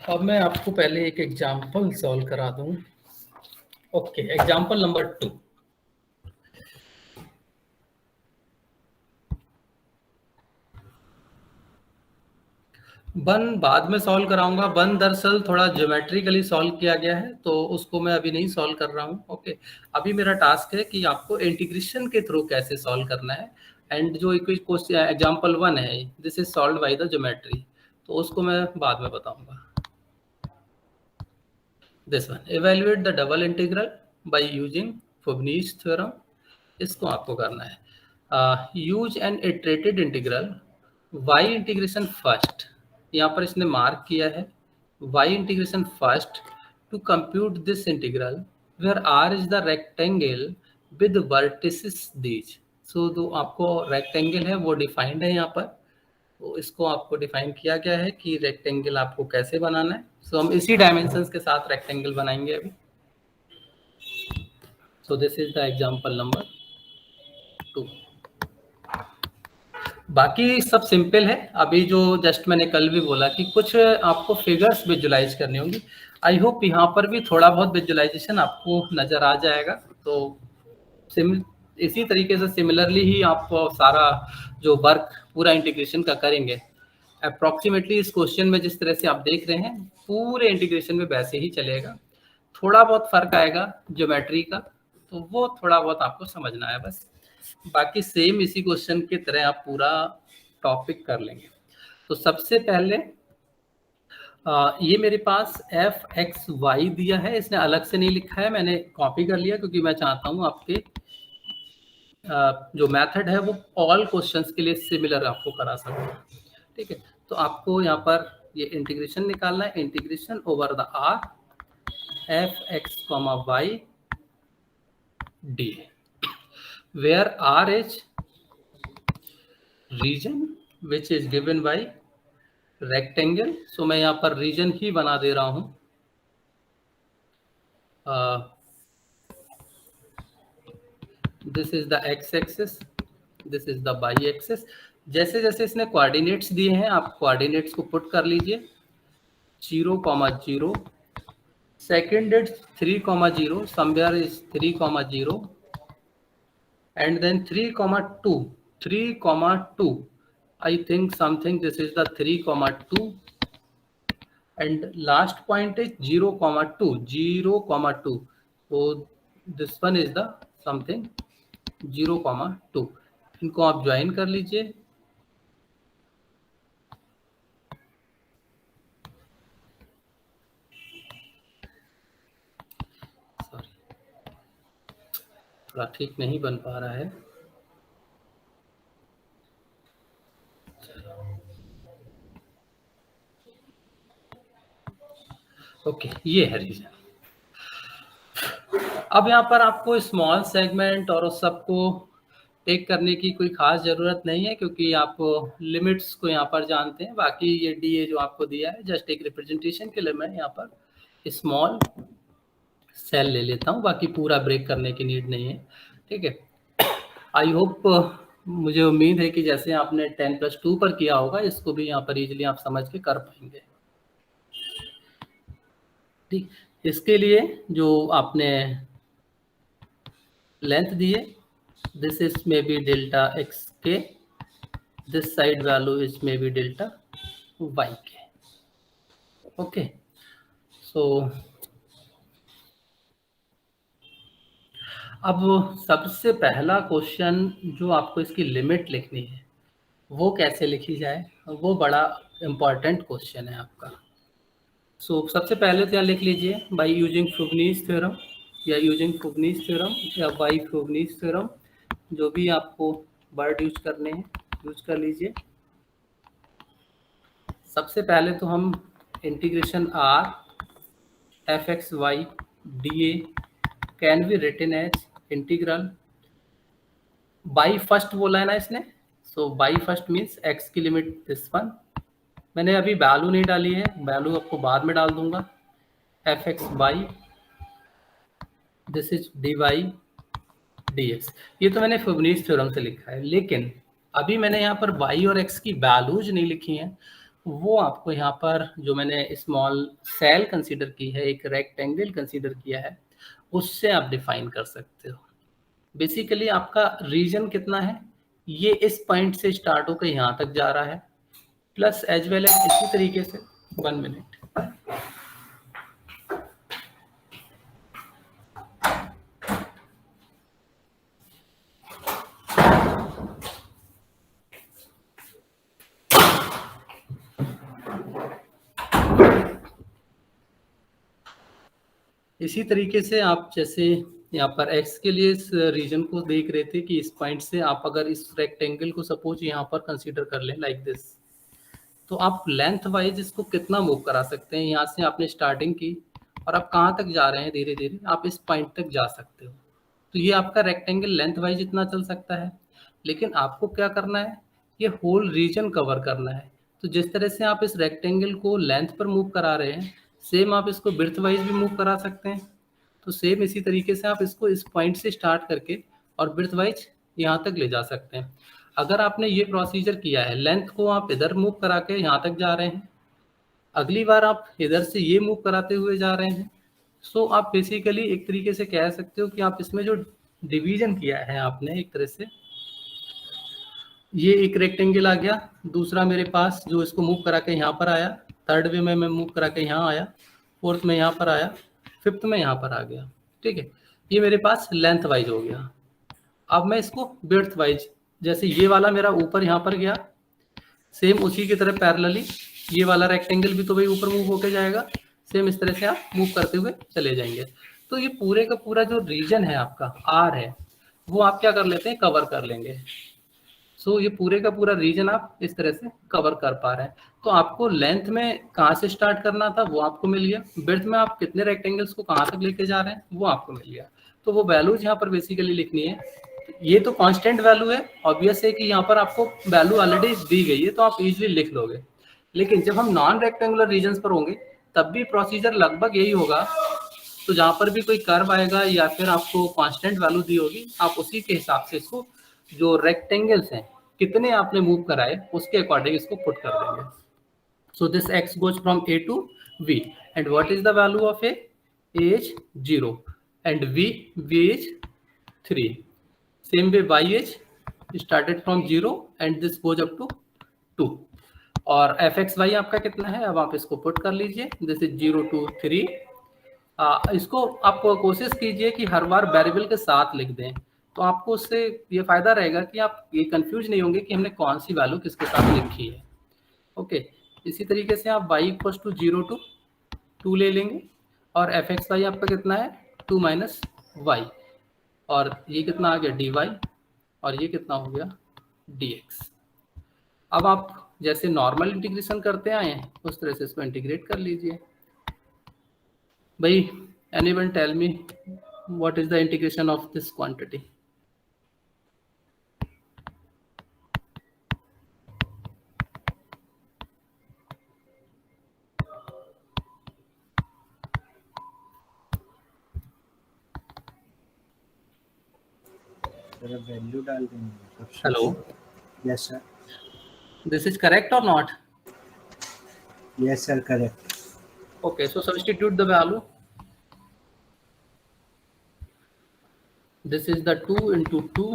A: अब मैं आपको पहले एक एग्जाम्पल सॉल्व करा दूं। Okay, example number 2। वन बाद में सॉल्व कराऊंगा। वन दरअसल थोड़ा ज्योमेट्रिकली सॉल्व किया गया है, तो उसको मैं अभी नहीं सॉल्व कर रहा हूँ। ओके, अभी मेरा टास्क है कि आपको इंटीग्रेशन के थ्रू कैसे सॉल्व करना है। एंड जो एग्जाम्पल 1 है, this is solve by the geometry, तो उसको मैं बाद में बताऊंगा। This one, evaluate the double integral by using Fubini's theorem. इसको आपको करना है use an iterated integral y integration first. यहाँ पर इसने मार्क किया है y integration first to compute this integral where R is the rectangle with vertices these. So जो आपको रेक्टेंगल है वो डिफाइंड है यहाँ पर, तो इसको आपको डिफाइन किया गया है कि रेक्टेंगल आपको कैसे बनाना है। सो हम इसी डायमेंशंस के साथ रेक्टेंगल बनाएंगे अभी। सो this is the example number 2। बाकी सब सिंपल है। अभी जो जस्ट मैंने कल भी बोला कि कुछ आपको फिगर्स विजुलाइज करनी होंगी। आई होप यहाँ पर भी थोड़ा बहुत विजुलाइजेशन आपको नज़र आ जाएगा। तो इसी तरीके से सिमिलरली ही आप सारा जो वर्क पूरा इंटीग्रेशन का करेंगे। अप्रॉक्सीमेटली इस क्वेश्चन में जिस तरह से आप देख रहे हैं पूरे इंटीग्रेशन में वैसे ही चलेगा। थोड़ा बहुत फर्क आएगा ज्योमेट्री का, तो वो थोड़ा बहुत आपको समझना है बस। बाकी सेम इसी क्वेश्चन की तरह आप पूरा टॉपिक कर लेंगे। तो सबसे पहले ये मेरे पास एफ एक्स वाई दिया है, इसने अलग से नहीं लिखा है, मैंने कॉपी कर लिया क्योंकि मैं चाहता हूँ आपके जो मेथड है वो ऑल क्वेश्चंस के लिए सिमिलर आपको करा सकूँ। ठीक है, तो आपको यहाँ पर ये इंटीग्रेशन निकालना है। Integration over the R F x comma Y D, where R is region which is given by rectangle। so मैं यहाँ पर region ही बना दे रहा हूँ। this is the x axis, this is the y axis। जैसे जैसे इसने कोऑर्डिनेट्स दिए हैं आप कोऑर्डिनेट्स को पुट कर लीजिए। 0,0, second is 3,0, somewhere is 3,0 and then 3,2, 3,2, I think something this is the 3,2 and last point is 0,2, 0,2, so this one is the something 0,2। इनको आप ज्वाइन कर लीजिए। सॉरी, थोड़ा ठीक नहीं बन पा रहा है। ओके, ये है रीजन। अब यहाँ पर आपको स्मॉल सेगमेंट और उस सबको टेक करने की कोई खास ज़रूरत नहीं है क्योंकि आप लिमिट्स को यहाँ पर जानते हैं। बाकी ये डी ए जो आपको दिया है जस्ट एक रिप्रेजेंटेशन के लिए मैं यहाँ पर स्मॉल सेल ले लेता हूँ, बाकी पूरा ब्रेक करने की नीड नहीं है। ठीक है, आई होप मुझे उम्मीद है कि जैसे आपने 10+2 पर किया होगा इसको भी यहाँ पर इजीली आप समझ के कर पाएंगे। ठीक, इसके लिए जो आपने लेंथ दिए, this is may be delta x के, this side value is may be delta y के। ओके, सो अब सबसे पहला क्वेश्चन जो आपको इसकी लिमिट लिखनी है वो कैसे लिखी जाए, वो बड़ा इम्पॉर्टेंट क्वेश्चन है आपका। सो सबसे पहले तो यहाँ लिख लीजिए बाय यूजिंग फ्रोबेनियस थ्योरम या यूजिंग फ्रोबेनियस थ्योरम या बाय फ्रोबेनियस थ्योरम, जो भी आपको वर्ड यूज करने हैं यूज कर लीजिए। सबसे पहले तो हम integration R F x y d A can be written as integral by first बोला है ना इसने, so by first means x की लिमिट दिस वन। मैंने अभी वैल्यू नहीं डाली है, वैल्यू आपको बाद में डाल दूंगा। F x by this is d y d x, ये तो मैंने फ्रोबेनियस थ्योरम से लिखा है, लेकिन अभी मैंने यहाँ पर y और x की वैल्यूज नहीं लिखी हैं। वो आपको यहाँ पर जो मैंने स्मॉल सेल कंसीडर की है, एक रेक्टेंगल कंसीडर किया है, उससे आप डिफाइन कर सकते हो। बेसिकली आपका रीजन कितना है, ये इस पॉइंट से स्टार्ट होकर यहाँ तक जा रहा है, प्लस एज वेल एज इसी तरीके से 1 मिनट। इसी तरीके से आप जैसे यहाँ पर x के लिए इस रीजन को देख रहे थे कि इस पॉइंट से आप अगर इस रेक्टेंगल को सपोज यहाँ पर कंसीडर कर लें लाइक दिस, तो आप लेंथ वाइज इसको कितना मूव करा सकते हैं। यहाँ से आपने स्टार्टिंग की और आप कहाँ तक जा रहे हैं, धीरे धीरे आप इस पॉइंट तक जा सकते हो। तो ये आपका रेक्टेंगल लेंथ वाइज इतना चल सकता है, लेकिन आपको क्या करना है, ये होल रीजन कवर करना है। तो जिस तरह से आप इस रेक्टेंगल को लेंथ पर मूव करा रहे हैं, सेम आप इसको बिर्थ वाइज भी मूव करा सकते हैं। तो सेम इसी तरीके से आप इसको इस पॉइंट से स्टार्ट करके और बिर्थ वाइज यहाँ तक ले जा सकते हैं। अगर आपने ये प्रोसीजर किया है, लेंथ को आप इधर मूव करा के यहाँ तक जा रहे हैं, अगली बार आप इधर से ये मूव कराते हुए जा रहे हैं, सो आप बेसिकली एक तरीके से कह सकते हो कि आप इसमें जो डिवीजन किया है आपने एक तरह से, ये एक रेक्टेंगल आ गया, दूसरा मेरे पास जो इसको मूव करा के यहाँ पर आया, थर्ड वे में मैं मूव करा के यहाँ आया, फोर्थ में यहाँ पर आया, फिफ्थ में यहाँ पर आ गया, ठीक है। ये मेरे पास लेंथ वाइज हो गया। अब मैं इसको ब्रेड्थ वाइज, जैसे ये वाला मेरा ऊपर यहाँ पर गया, सेम उसी की तरह पैरेलली ये वाला रेक्टेंगल भी तो भाई ऊपर मूव होके जाएगा, सेम इस तरह से आप मूव करते हुए चले जाएंगे। तो ये पूरे का पूरा जो रीजन है आपका आर है, वो आप क्या कर लेते हैं, कवर कर लेंगे। सो ये पूरे का पूरा रीजन आप इस तरह से कवर कर पा रहे हैं। तो आपको लेंथ में कहाँ से स्टार्ट करना था वो आपको मिल गया, ब्रेड्थ में आप कितने रेक्टेंगल्स को कहाँ तक लेके जा रहे हैं वो आपको मिल गया। तो वो वैल्यूज यहाँ पर बेसिकली लिखनी है। ये तो कांस्टेंट वैल्यू है, ऑब्वियस है कि यहाँ पर आपको वैल्यू ऑलरेडी दी गई है तो आप इजीली लिख लोगे। लेकिन जब हम नॉन रेक्टेंगुलर रीजन्स पर होंगे तब भी प्रोसीजर लगभग यही होगा। तो जहाँ पर भी कोई कर्व आएगा या फिर आपको कांस्टेंट वैल्यू दी होगी, आप उसी के हिसाब से इसको जो रेक्टेंगल्स हैं कितने आपने मूव कराए उसके अकॉर्डिंग इसको पुट कर देंगे। So this x goes from a to v and what is the value of a is 0 and v is 3. Same way y is started from 0 and this goes up to 2 और fxy आपका कितना है, अब आप इसको put कर लीजिए, this is 0 to 3। इसको आप कोशिश कीजिए कि हर बार वेरिएबल के साथ लिख दें, तो आपको उससे ये फायदा रहेगा कि आप ये कंफ्यूज नहीं होंगे कि हमने कौन सी वैल्यू किसके साथ लिखी है। ओके, इसी तरीके से आप y इक्वल टू 0 to 2 ले लेंगे और एफ एक्स वाई आपका कितना है 2 माइनस वाई, और ये कितना आ गया dy और ये कितना हो गया dx। अब आप जैसे नॉर्मल इंटीग्रेशन करते आए हैं उस तरह से इसको इंटीग्रेट कर लीजिए। भाई anyone tell me what is the integration of this quantity?
C: Value डाल देंगे।
A: Hello,
C: yes sir.
A: This is correct और not?
C: Yes sir, correct.
A: Okay, so substitute the value. This is the 2 into 2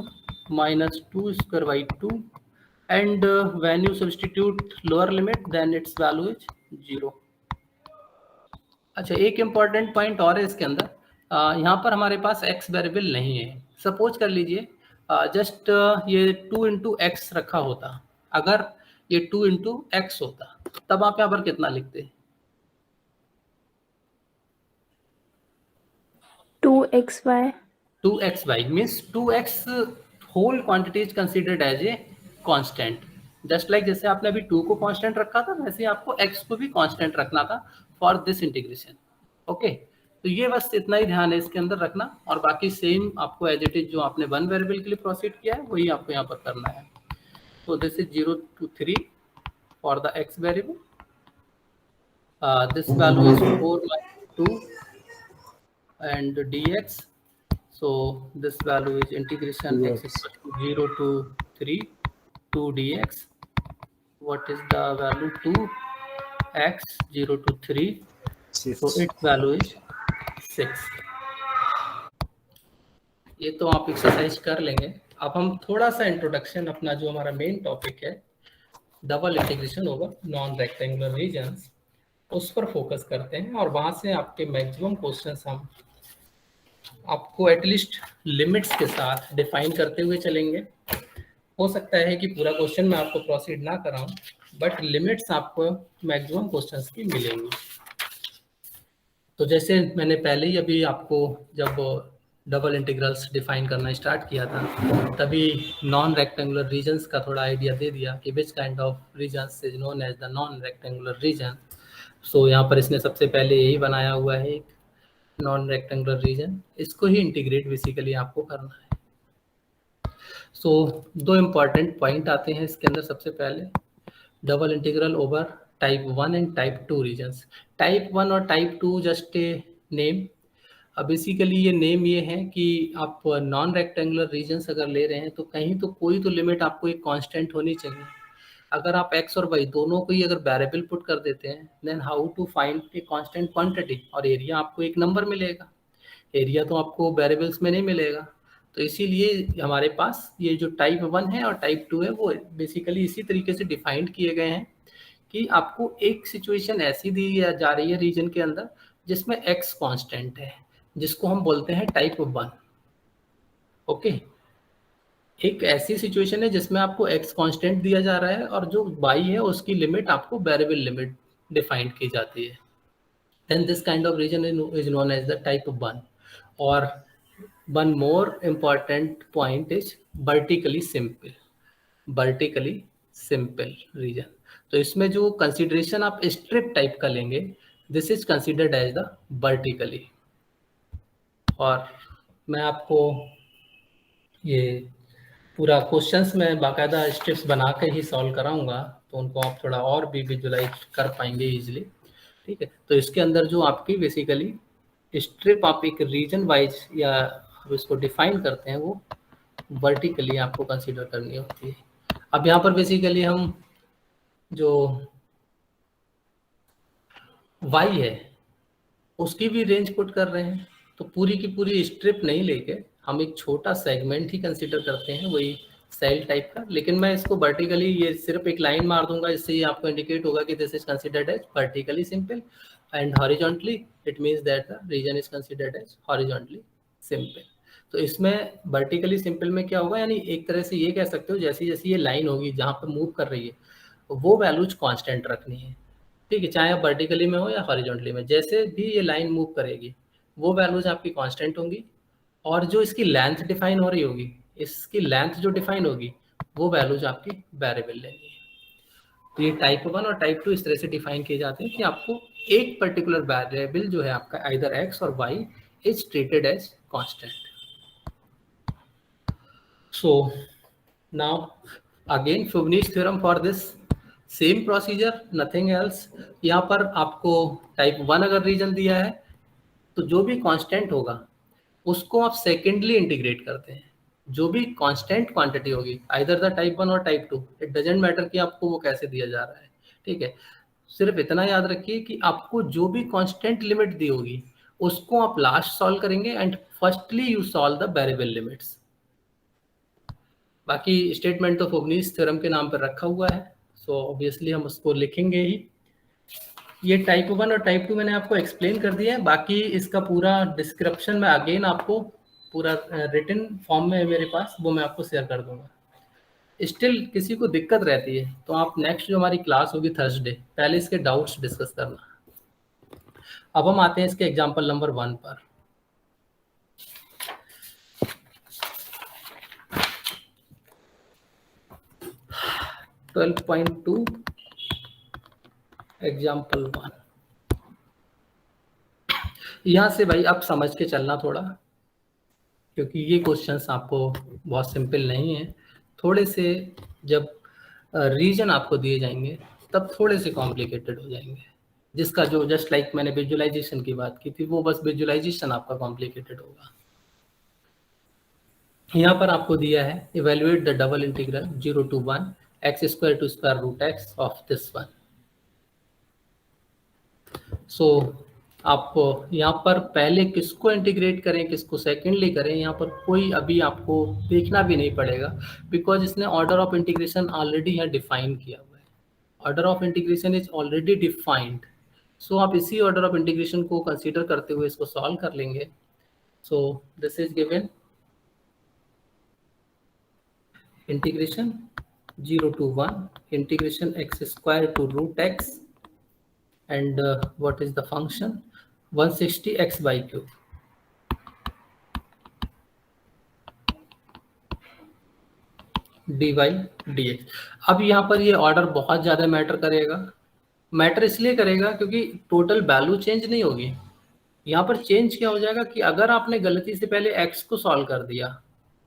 A: minus 2 square by 2 and when you substitute lower limit then its value is 0. अच्छा, एक important point और है इसके अंदर, यहाँ पर हमारे पास x वेरिएबल नहीं है। सपोज कर लीजिए जस्ट ये 2 इंटू एक्स रखा होता, अगर ये 2 इंटू एक्स होता तब आप यहाँ पर कितना लिखते?
B: 2xy
A: 2xy means 2x whole quantity is considered as a constant. Just like जैसे आपने अभी 2 को कांस्टेंट रखा था वैसे ही आपको x को भी कांस्टेंट रखना था फॉर दिस इंटीग्रेशन। ओके, तो ये बस इतना ही ध्यान है इसके अंदर रखना, और बाकी सेम आपको एज इट इज जो आपने वन वेरिएबल के लिए प्रोसीड किया है वही आपको यहाँ पर करना है। तो this is 0 to 3 for the x variable, this value is 4 minus 2 and dx. So this value is integration x is equal to 0 to 3 2 dx. What is the value 2x 0 to 3? So its value is 6. ये तो आप exercise कर लेंगे। अब हम थोड़ा सा introduction अपना जो हमारा मेन टॉपिक है double integration over non rectangular regions उस पर फोकस करते हैं, और वहां से आपके मैक्सिमम क्वेश्चंस हम आपको एटलीस्ट लिमिट्स के साथ डिफाइन करते हुए चलेंगे। हो सकता है कि पूरा क्वेश्चन मैं आपको प्रोसीड ना कराऊं, बट लिमिट्स आपको मैक्सिमम क्वेश्चंस की मिलेंगी। तो जैसे मैंने पहले ही अभी आपको जब डबल इंटीग्रल्स डिफाइन करना स्टार्ट किया था तभी नॉन रेक्टेंगुलर रीजन्स का थोड़ा आइडिया दे दिया कि which kind of regions is known as the non rectangular region. So यहाँ पर इसने सबसे पहले यही बनाया हुआ है एक नॉन रेक्टेंगुलर रीजन, इसको ही इंटीग्रेट बेसिकली आपको करना है। सो दो इम्पॉर्टेंट पॉइंट आते हैं इसके अंदर। सबसे पहले double integral over type 1 and type 2 रीजन्स। टाइप 1 और टाइप 2 जस्ट ए नेम, अब बेसिकली ये नेम ये है कि आप नॉन रेक्टेंगुलर रीजन्स अगर ले रहे हैं तो कहीं तो कोई तो लिमिट आपको एक कांस्टेंट होनी चाहिए। अगर आप x और y दोनों को ही अगर वेरिएबल पुट कर देते हैं then how to find a constant quantity, और एरिया आपको एक नंबर मिलेगा, एरिया तो आपको वेरिएबल्स में नहीं मिलेगा। तो इसीलिए हमारे पास ये जो टाइप 1 है और टाइप 2 है वो बेसिकली इसी तरीके से डिफाइंड किए गए हैं कि आपको एक सिचुएशन ऐसी दी जा रही है रीजन के अंदर जिसमें x कांस्टेंट है, जिसको हम बोलते हैं टाइप 1। ओके, एक ऐसी सिचुएशन है जिसमें आपको x कांस्टेंट दिया जा रहा है और जो y है उसकी लिमिट आपको वेरिएबल लिमिट डिफाइंड की जाती है, then this kind of region is known as the type 1. और one more important point is vertically simple region। तो इसमें जो कंसिडरेशन आप स्ट्रिप टाइप का लेंगे this is considered as the vertically. और मैं आपको ये पूरा क्वेश्चंस में बाकायदा स्ट्रिप्स बना के ही सॉल्व कराऊंगा, तो उनको आप थोड़ा और भी विजुलाइज कर पाएंगे इजीली। ठीक है, तो इसके अंदर जो आपकी बेसिकली स्ट्रिप आप एक रीजन वाइज या आप इसको डिफाइन करते हैं वो वर्टिकली आपको कंसीडर करनी होती है। अब यहाँ पर बेसिकली हम जो y है उसकी भी रेंज पुट कर रहे हैं, तो पूरी की पूरी स्ट्रिप नहीं लेके हम एक छोटा सेगमेंट ही कंसीडर करते हैं, वही सेल टाइप का। लेकिन मैं इसको वर्टिकली ये सिर्फ एक लाइन मार दूंगा, इससे ये आपको इंडिकेट होगा कि this is considered as vertically simple and horizontally it means that the region is considered as horizontally simple. तो इसमें वर्टिकली सिंपल में क्या होगा, यानी एक तरह से ये कह सकते हो जैसी जैसी ये लाइन होगी जहाँ पर मूव कर रही है वो वैल्यूज कांस्टेंट रखनी है। ठीक है, चाहे आप वर्टिकली में हो या हॉरिजॉन्टली में, जैसे भी ये लाइन मूव करेगी वो वैल्यूज आपकी कांस्टेंट होंगी, और जो इसकी लेंथ डिफाइन हो रही होगी, इसकी लेंथ जो डिफाइन होगी वो वैल्यूज आपकी वेरिएबल लेंगी। तो ये टाइप 1 और टाइप 2 इस तरह से डिफाइन किए जाते हैं कि आपको एक पर्टिकुलर वेरिएबल जो है आपका आइदर x और y is treated as constant. So now again Fubini's theorem for this same procedure, nothing else. यहाँ पर आपको टाइप 1 अगर रीजन दिया है तो जो भी कांस्टेंट होगा उसको आप सेकेंडली इंटीग्रेट करते हैं। जो भी कांस्टेंट क्वांटिटी होगी आइदर द टाइप 1 और टाइप 2, इट डजेंट मैटर कि आपको वो कैसे दिया जा रहा है। ठीक है, सिर्फ इतना याद रखिए कि आपको जो भी कांस्टेंट लिमिट दी होगी उसको आप लास्ट सॉल्व करेंगे and firstly you solve the variable limits. बाकी स्टेटमेंट तो फ्यूवनीश थ्योरम के नाम पर रखा हुआ है, सो ऑब्वियसली हम उसको लिखेंगे ही। ये टाइप 1 और टाइप 2 मैंने आपको एक्सप्लेन कर दिया है, बाकी इसका पूरा डिस्क्रिप्शन में अगेन आपको पूरा रिटन फॉर्म में है मेरे पास, वो मैं आपको शेयर कर दूंगा। स्टिल किसी को दिक्कत रहती है तो आप नेक्स्ट जो हमारी क्लास होगी थर्सडे, पहले इसके डाउट्स डिस्कस करना। अब हम आते हैं इसके एग्जाम्पल नंबर 1 पर। (12.2) एग्जाम्पल 1। यहाँ से भाई आप समझ के चलना थोड़ा, क्योंकि ये क्वेश्चंस आपको बहुत सिंपल नहीं है, थोड़े से जब रीजन आपको दिए जाएंगे तब थोड़े से कॉम्प्लिकेटेड हो जाएंगे, जिसका जो जस्ट लाइक मैंने विजुअलाइजेशन की बात की थी वो बस विजुअलाइजेशन आपका कॉम्प्लिकेटेड होगा। यहाँ पर आपको दिया है evaluate the double integral 0 to 1 x² to square root x of this one. So आप यहाँ पर पहले किसको इंटीग्रेट करें किसको सेकेंडली करें, यहाँ पर कोई अभी आपको देखना भी नहीं पड़ेगा, बिकॉज इसने ऑर्डर ऑफ इंटीग्रेशन ऑलरेडी यहाँ डिफाइन किया हुआ है। Order of integration is already defined, so आप इसी ऑर्डर ऑफ इंटीग्रेशन को कंसीडर करते हुए इसको सॉल्व कर लेंगे। So this is given integration 0 to 1 integration x² to root x and what is the function 160x/3 dy/dx। अब यहाँ पर ये ऑर्डर बहुत ज़्यादा मैटर करेगा, मैटर इसलिए करेगा क्योंकि टोटल वैल्यू चेंज नहीं होगी। यहाँ पर चेंज क्या हो जाएगा कि अगर आपने गलती से पहले x को सॉल्व कर दिया,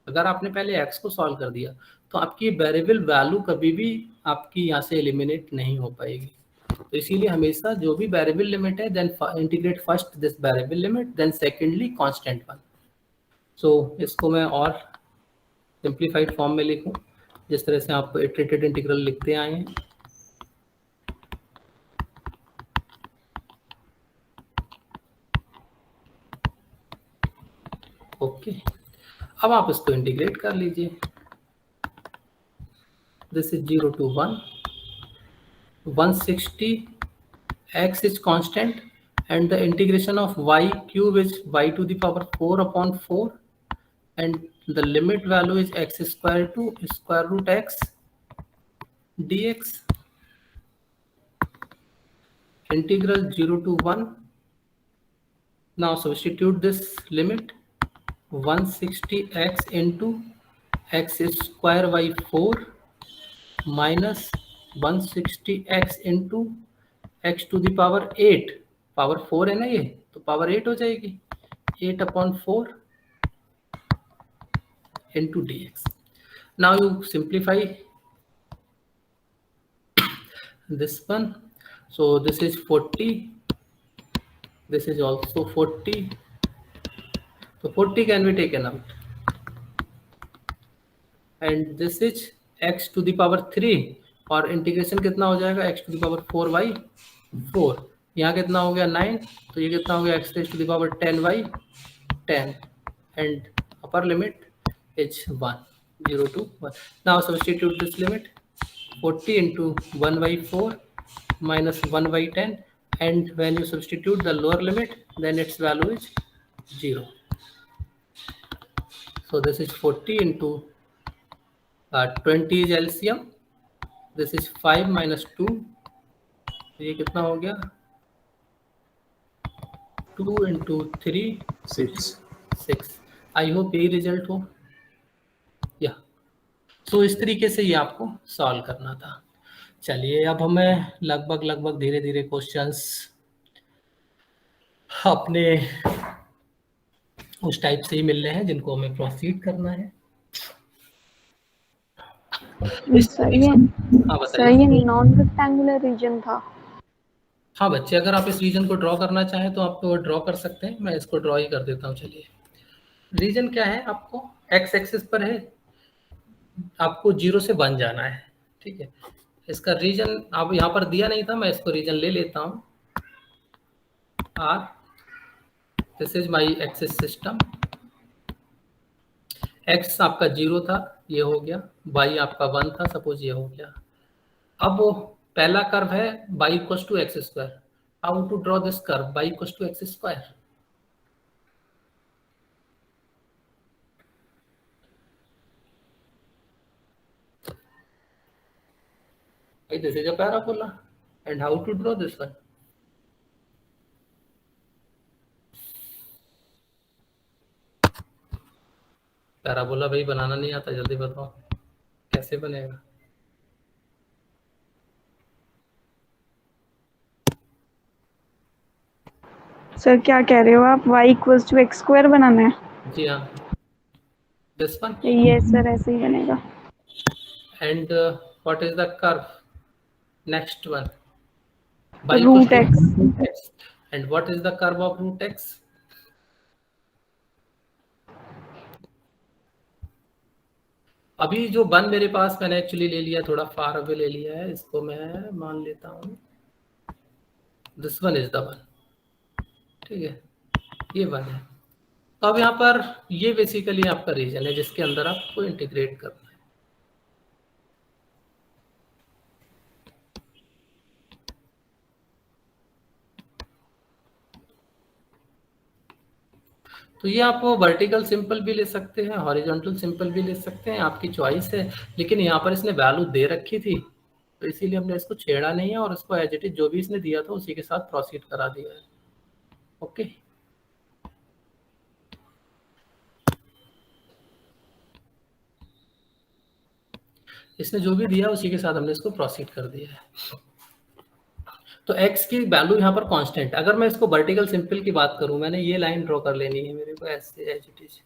A: अगर आपने पहले x को सॉल्व कर दिया तो आपकी वेरिएबल वैल्यू कभी भी आपकी यहाँ से एलिमिनेट नहीं हो पाएगी। तो इसीलिए हमेशा जो भी वेरिएबल लिमिट है then integrate first this variable limit then secondly constant one. So इसको मैं और सिंप्लीफाइड फॉर्म में लिखूं जिस तरह से आप इटरेटेड इंटीग्रल लिखते आए हैं। ओके, अब आप इसको इंटीग्रेट कर लीजिए। This is 0 to 1, 160 x is constant and the integration of y cube is y to the power 4 upon 4 and the limit value is x square to square root x dx. Integral 0 to 1. Now substitute this limit 160x into x square by 4 minus 160x into x to the power 8, power 4 है ना ये, तो power 8 हो जाएगी, 8 upon 4 into dx. Now you simplify this one. So this is 40, this is also 40, so 40 can be taken out and this is x to the power 3 और integration कितना हो जाएगा x to the power 4 by 4, यहाँ कितना हो गया 9, तो ये कितना हो गया x raised to the power 10 by 10 and upper limit is 1, 0 to 1. Now substitute this limit 40 into 1 by 4 minus 1 by 10 and when you substitute the lower limit then its value is 0. So this is 40 into 20 is LCM, this is 5 minus 2, तो ये कितना हो गया 2 into 3 6. I hope यही result हो या सो इस तरीके से ये आपको सॉल्व करना था। चलिए अब हमें लगभग धीरे धीरे क्वेश्चंस अपने उस टाइप से ही मिल रहे हैं जिनको हमें प्रोसीड करना है।
B: सर ये नॉन रेक्टेंगुलर रीजन था।
A: हाँ बच्चे, अगर आप इस रीजन को ड्रॉ करना चाहें तो आप ड्रॉ कर सकते हैं, मैं इसको ड्रॉ ही कर देता हूँ। चलिए रीजन क्या है, आपको एक्स एक्सिस पर है, आपको 0 से 1 जाना है, ठीक है। इसका रीजन आप यहाँ पर दिया नहीं था, मैं इसको रीजन ले लेता हूँ R. This is my axis system, x आपका 0 था, ये हो गया, वाई आपका 1 था, सपोज ये हो गया। अब वो पहला कर्व है y equal to x square, how to draw this curve y equal to x square. This is a parabola and how to draw this one? Parabola भाई बनाना नहीं आता, जल्दी बताओ कैसे बनेगा।
B: सर क्या कह रहे हो आप, y equal to x square बनाना है?
A: जी हाँ, दिस वन।
B: यस सर, ऐसे ही बनेगा।
A: And what is the curve next one?
B: Root x.
A: And what is the curve of root x? अभी जो 1 मेरे पास मैंने एक्चुअली ले लिया, थोड़ा फार अवे ले लिया है, इसको मैं मान लेता हूँ this one is the one, ठीक है, ये 1 है। तो अब यहाँ पर ये बेसिकली आपका रीजन है जिसके अंदर आपको इंटीग्रेट करना है। तो ये आप वर्टिकल सिंपल भी ले सकते हैं, हॉरिजॉन्टल सिंपल भी ले सकते हैं, आपकी चॉइस है। लेकिन यहाँ पर इसने वैल्यू दे रखी थी तो इसीलिए हमने इसको छेड़ा नहीं है और इसको एज इट इज जो भी इसने दिया था उसी के साथ प्रोसीड करा दिया है। ओके, इसने जो भी दिया उसी के साथ हमने इसको प्रोसीड कर दिया है। तो x की वैल्यू यहाँ पर कांस्टेंट, अगर मैं इसको वर्टिकल सिंपल की बात करूँ, मैंने ये लाइन ड्रॉ कर लेनी है मेरे को ऐसे एज इट इज,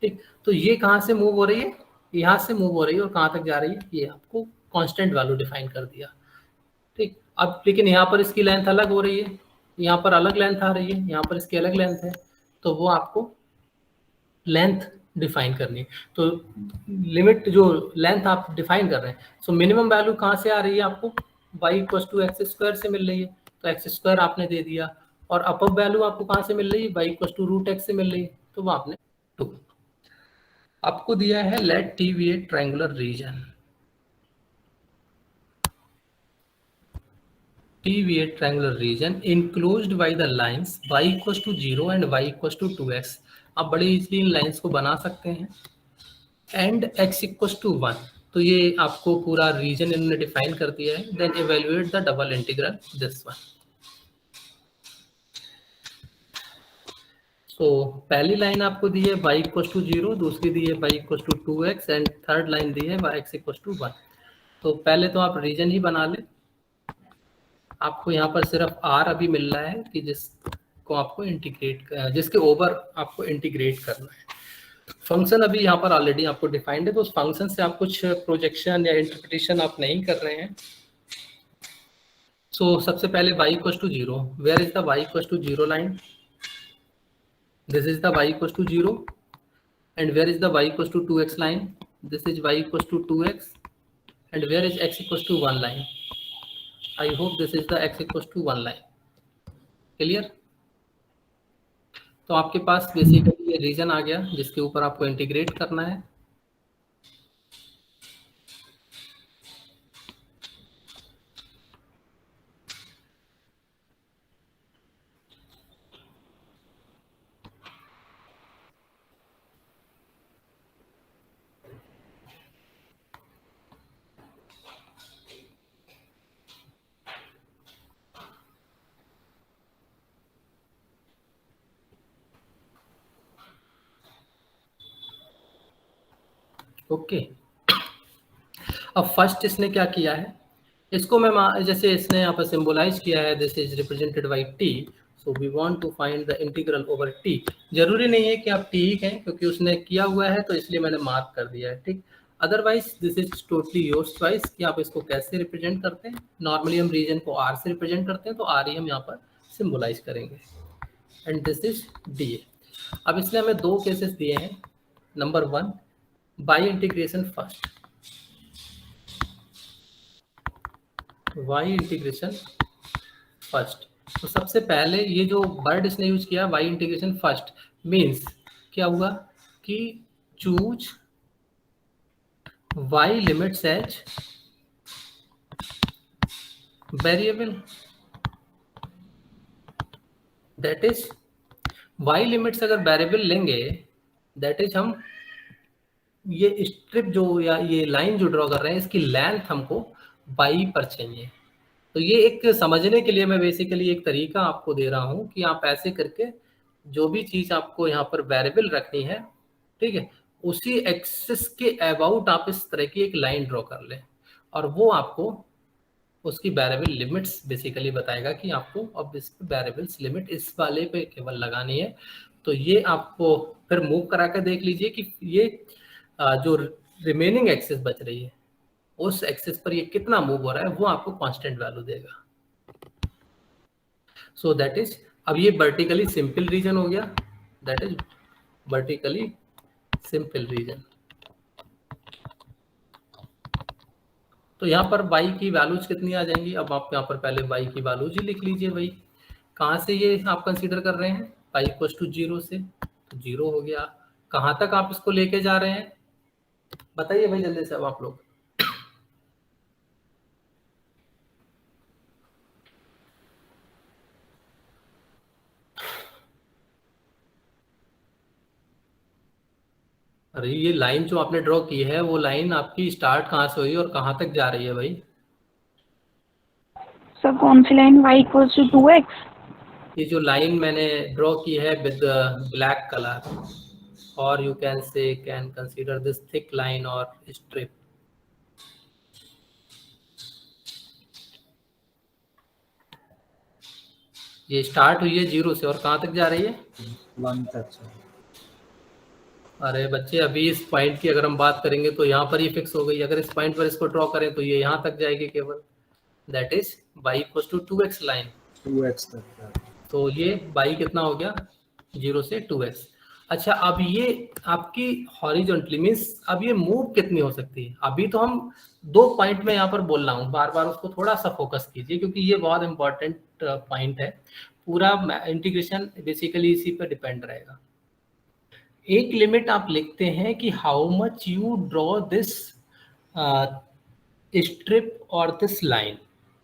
A: ठीक। तो ये कहाँ से मूव हो रही है, यहाँ से मूव हो रही है और कहाँ तक जा रही है, ये आपको कांस्टेंट वैल्यू डिफाइन कर दिया, ठीक। अब लेकिन यहाँ पर इसकी लेंथ अलग हो रही है, यहाँ पर अलग लेंथ आ रही है, यहाँ पर इसकी अलग लेंथ है, तो वो आपको लेंथ डिफाइन करनी है। तो लिमिट जो लेंथ आप डिफाइन कर रहे हैं, सो मिनिमम वैल्यू कहाँ से आ रही है आपको, y equal to x square से मिल रही है, तो एक्स स्क्वायर आपने दे दिया, और अपर वैल्यू आपको कहाँ से मिल रही है, y equal to root x से मिल रही है, तो वो आपने 2। आपको दिया है let T be a triangular region, T be a triangular region enclosed by the lines y equals to 0 and y equals to 2x। आप बड़े इजली इन लाइंस को बना सकते हैं, एंड x इक्वल्स टू 1, तो ये आपको पूरा रीजन इन्होंने डिफाइन कर दिया है। Then evaluate the double integral this one. So पहली लाइन आपको दी है y इक्वल्स टू 0, दूसरी दी है y equals to 2x, and third line दी है x इक्वल्स टू 1। तो पहले तो आप रीजन ही बना लें। आपको यहाँ पर सिर्फ r अभी मिल रहा है कि जिसको आपको इंटीग्रेट, जिसके ओवर आपको इंटीग्रेट करना है। फंक्शन अभी यहाँ पर ऑलरेडी आपको डिफाइंड है, तो उस फंक्शन से आप कुछ प्रोजेक्शन या इंटरप्रिटेशन आप नहीं कर रहे हैं। सो सबसे पहले y equals to 0, where is the y equals to 0 line, this is the y equals to 0, and where is the y equals to 2x line, this is y equals to 2x, and where is x equals to 1 line. I hope this is the x equals to 1 line. Clear? तो आपके पास basically ये reason आ गया जिसके ऊपर आपको integrate करना है। Okay, अब फर्स्ट इसने क्या किया है, इसको मैं जैसे इसने यहाँ पर सिंबलाइज किया है, this is represented by t, so we want to find the integral over t. जरूरी नहीं है कि आप टी कहें, क्योंकि उसने किया हुआ है तो इसलिए मैंने मार्क कर दिया है, ठीक। Otherwise this is totally yours choice कि आप इसको कैसे रिप्रेजेंट करते हैं। नॉर्मली हम रीजन को आर से रिप्रेजेंट करते हैं, तो आर ही हम यहाँ पर सिंबलाइज करेंगे, and this is D A. अब इसने हमें दो केसेस दिए हैं। Number 1, by integration first, y integration first. तो सबसे पहले ये जो वर्ड इसने यूज किया y इंटीग्रेशन फर्स्ट, मींस क्या हुआ कि choose y limits as variable, that is y limits अगर वेरिएबल लेंगे, दैट इज हम ये स्ट्रिप जो या ये लाइन जो ड्रॉ कर रहे हैं इसकी लेंथ हमको y पर चाहिए। तो ये एक समझने के लिए मैं बेसिकली एक तरीका आपको दे रहा हूँ कि आप ऐसे करके जो भी चीज़ आपको यहाँ पर वेरिएबल रखनी है, ठीक है, उसी एक्सिस के अबाउट आप इस तरह की एक लाइन ड्रॉ कर लें, और वो आपको उसकी वेरिएबल लिमिट्स बेसिकली बताएगा कि आपको अब इस वेरिएबल्स लिमिट इस वाले पे केवल लगानी है। तो ये आपको फिर मूव करा कर देख लीजिए कि ये जो रिमेनिंग एक्सिस बच रही है उस एक्सिस पर ये कितना मूव हो रहा है, वो आपको कांस्टेंट वैल्यू देगा। सो दैट इज, अब ये वर्टिकली सिंपल रीजन हो गया, that is vertically simple region. तो यहाँ पर y की वैल्यूज कितनी आ जाएंगी, अब आप यहाँ पर पहले y की वैल्यूज ही लिख लीजिए भाई। कहाँ से ये आप कंसीडर कर रहे हैं, y इक्वल टू 0 से, तो 0 हो गया। कहाँ तक आप इसको लेके जा रहे हैं बताइए भाई जल्दी से अब आप लोग। अरे ये लाइन जो आपने ड्रॉ की है वो लाइन आपकी स्टार्ट कहाँ से हुई और कहाँ तक जा रही है भाई?
D: सर कौन सी line, y equals to 2x?
A: ये जो लाइन मैंने ड्रॉ की है विद ब्लैक कलर, और you can say can consider this thick line और स्ट्रिप। ये स्टार्ट हुई है 0 से और कहाँ तक जा रही है?
C: 1 तक से।
A: अरे बच्चे अभी इस पॉइंट की अगर हम बात करेंगे तो यहाँ पर ही फिक्स हो गई। अगर इस पॉइंट पर इसको ड्रॉ करें तो ये यहाँ तक जाएगी केवल, that is y equals to 2x line.
C: 2x तक का।
A: तो ये y कितना हो गया 0 से 2x। अच्छा अब ये आपकी हॉरिजॉन्टली मीन्स अब ये मूव कितनी हो सकती है। अभी तो हम 2 पॉइंट में यहाँ पर बोल रहा हूँ, बार बार उसको थोड़ा सा फोकस कीजिए क्योंकि ये बहुत इंपॉर्टेंट पॉइंट है। पूरा इंटीग्रेशन बेसिकली इसी पर डिपेंड रहेगा। एक लिमिट आप लिखते हैं कि how much you draw this strip और this line,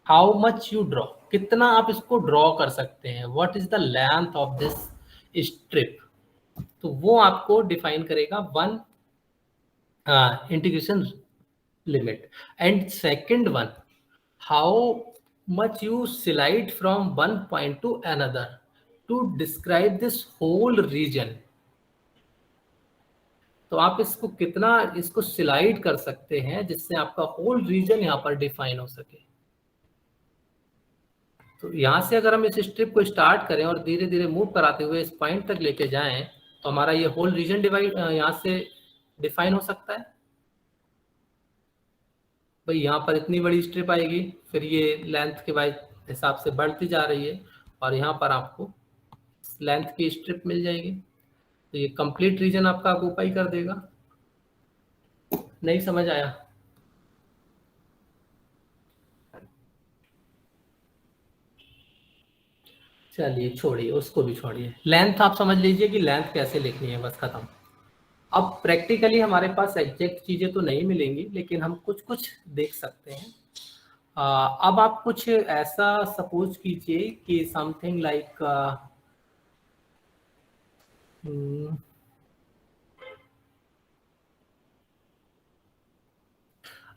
A: how much you draw, कितना आप इसको ड्रॉ कर सकते हैं, what is the length of this strip. तो वो आपको डिफाइन करेगा one integration limit. And second one, how much you slide from one point to another to describe this whole region. तो आप इसको कितना इसको स्लाइड कर सकते हैं जिससे आपका होल रीजन यहाँ पर डिफाइन हो सके। तो यहाँ से अगर हम इस स्ट्रिप को स्टार्ट करें और धीरे धीरे मूव कराते हुए इस पॉइंट तक लेके जाएं तो हमारा ये होल रीजन डिवाइड यहाँ से डिफाइन हो सकता है। भाई यहाँ पर इतनी बड़ी स्ट्रिप आएगी, फिर ये लेंथ के वाइज हिसाब से बढ़ती जा रही है और यहाँ पर आपको लेंथ की स्ट्रिप मिल जाएगी। तो ये कंप्लीट रीजन आपका ऑक्यूपाई कर देगा। नहीं समझ आया? चलिए छोड़िए, उसको भी छोड़िए। लेंथ आप समझ लीजिए कि लेंथ कैसे लिखनी है, बस खत्म। अब प्रैक्टिकली हमारे पास एग्जैक्ट चीजें तो नहीं मिलेंगी लेकिन हम कुछ कुछ देख सकते हैं। अब आप कुछ ऐसा सपोज कीजिए कि समथिंग लाइक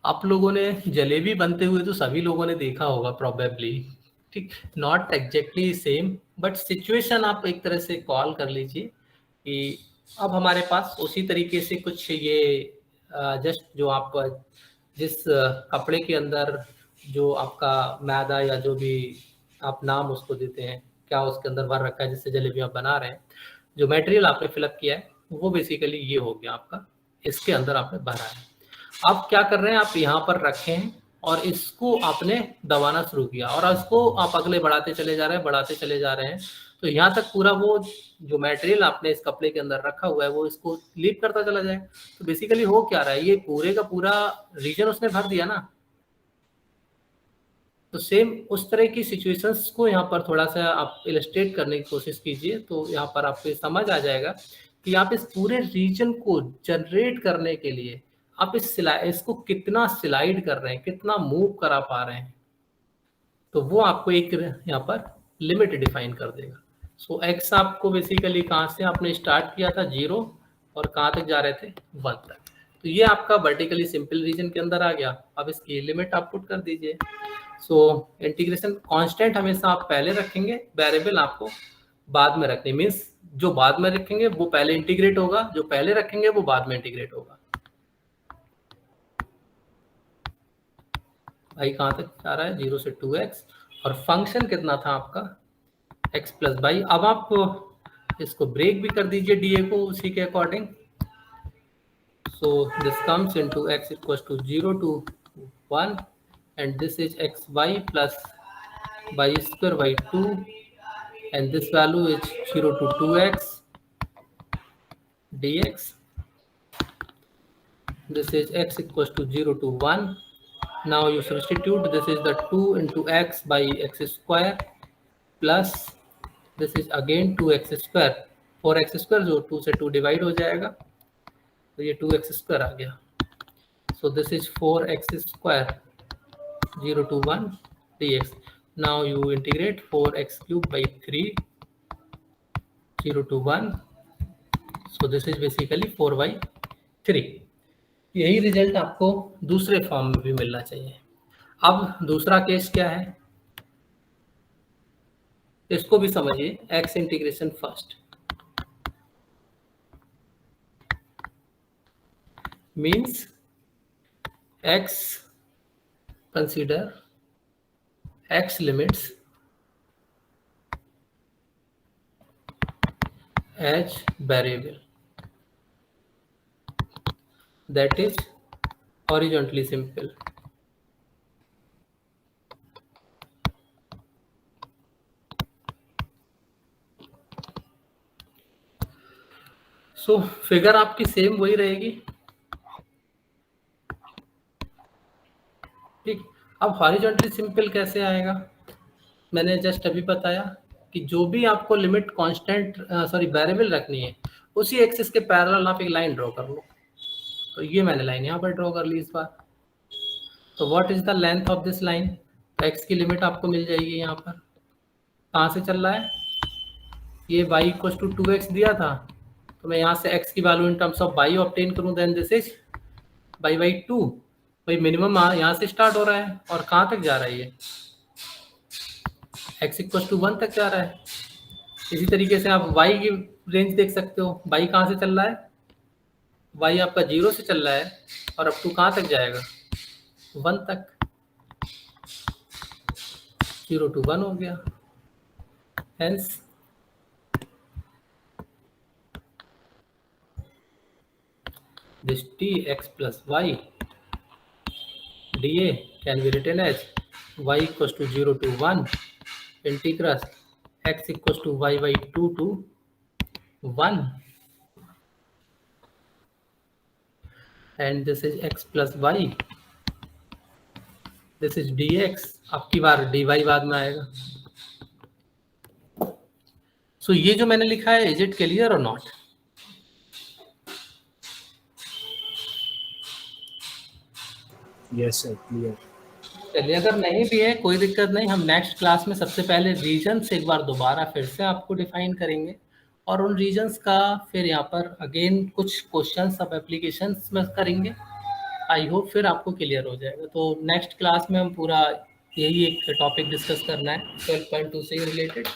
A: आप लोगों ने जलेबी बनते हुए तो सभी लोगों ने देखा होगा प्रोबेबली, ठीक, not exactly same but situation आप एक तरह से कॉल कर लीजिए कि अब हमारे पास उसी तरीके से कुछ ये जस्ट जो आप जिस कपड़े के अंदर जो आपका मैदा या जो भी आप नाम उसको देते हैं, क्या उसके अंदर भर रखा है जिससे जलेबी आप बना रहे हैं, जो मटेरियल आपने फिलअप किया है वो बेसिकली ये हो गया आपका, इसके अंदर आपने भरा है। आप क्या कर रहे हैं, आप यहाँ पर रखे हैं और इसको आपने दबाना शुरू किया और इसको आप अगले बढ़ाते चले जा रहे हैं तो यहाँ तक पूरा वो जो मटेरियल आपने इस कपड़े के अंदर रखा हुआ है वो इसको लीप करता चला जाए। तो बेसिकली हो क्या रहा है, ये पूरे का पूरा रीजन उसने भर दिया ना। तो सेम उस तरह की सिचुएशंस को यहाँ पर थोड़ा सा आप इलस्ट्रेट करने की कोशिश कीजिए तो यहाँ पर आपको समझ आ जाएगा कि आप इस पूरे रीजन को जनरेट करने के लिए आप इसको कितना स्लाइड कर रहे हैं, कितना मूव करा पा रहे हैं। तो वो आपको एक यहाँ पर लिमिट डिफाइन कर देगा। सो एक्स आपको बेसिकली कहाँ से आपने स्टार्ट किया था 0 और कहाँ तक जा रहे थे 1 तक। तो ये आपका वर्टिकली सिंपल रीजन के अंदर आ गया। अब इसकी लिमिट आप पुट कर दीजिए। सो इंटीग्रेशन कांस्टेंट हमेशा आप पहले रखेंगे, वेरिएबल आपको बाद में रखनी, मीन्स जो बाद में रखेंगे वो पहले इंटीग्रेट होगा, जो पहले रखेंगे वो बाद में इंटीग्रेट होगा। भाई कहाँ तक जा रहा है 0 से 2x और फंक्शन कितना था आपका x प्लस वाई। अब आप इसको ब्रेक भी कर दीजिए डीए को उसी के according. So this comes into x equals to 0 to 1 and this is xy plus y square by 2 and this value is 0 to 2x dx. This is x equals to 0 to 1. Now you substitute, this is the 2 into x by x square plus this is again 2x square, 4x square जो 2 से 2 divide हो जाएगा तो ये 2x square आ गया। So this is 4x square 0 to 1 dx. Now you integrate 4x cube by 3 0 to 1. So this is basically 4 by 3. यही result आपको दूसरे फॉर्म में भी मिलना चाहिए। अब दूसरा केस क्या है इसको भी समझिए। X integration first means x consider x limits as variable that is horizontally simple so figure आपकी सेम वही रहेगी। ठीक, अब हॉरिजॉन्टली सिंपल कैसे आएगा, मैंने जस्ट अभी बताया कि जो भी आपको लिमिट कांस्टेंट वेरिएबल रखनी है उसी एक्सिस के पैरेलल आप एक लाइन ड्रॉ कर लो। तो ये मैंने लाइन यहाँ पर ड्रॉ कर ली इस बार। तो what is the length of this line, x की लिमिट आपको मिल जाएगी यहाँ पर। कहाँ से चल रहा है, ये y इक्वल टू 2x दिया था, तो मैं यहाँ से x की value in terms of y obtain करूँ, देन दिस इज y 2। भाई मिनिमम यहाँ से स्टार्ट हो रहा है और कहाँ तक जा रहा है, ये x इक्वल टू 1 तक जा रहा है। इसी तरीके से आप y की रेंज देख सकते हो, y कहाँ से चल रहा है, y आपका 0 से चल रहा है और अप टू कहाँ तक जाएगा, 1 तक। 0 to 1 हो गया। Hence this dx plus y dA can be written as y equals to 0 to 1 integral x equals to y by 2 to 1, and this is x plus y, this is dx, आपकी बार dy बाद में आएगा। सो ये जो मैंने लिखा है, is it clear और नॉट?
C: Yes sir, clear.
A: चलिए, अगर नहीं भी है कोई दिक्कत नहीं, हम नेक्स्ट क्लास में सबसे पहले रीजन्स एक बार दोबारा फिर से आपको डिफाइन करेंगे और उन रीजन्स का फिर यहाँ पर अगेन कुछ क्वेश्चंस अब एप्लीकेशंस में करेंगे। आई होप फिर आपको क्लियर हो जाएगा। तो नेक्स्ट क्लास में हम पूरा यही एक टॉपिक डिस्कस करना है 12.2 से रिलेटेड।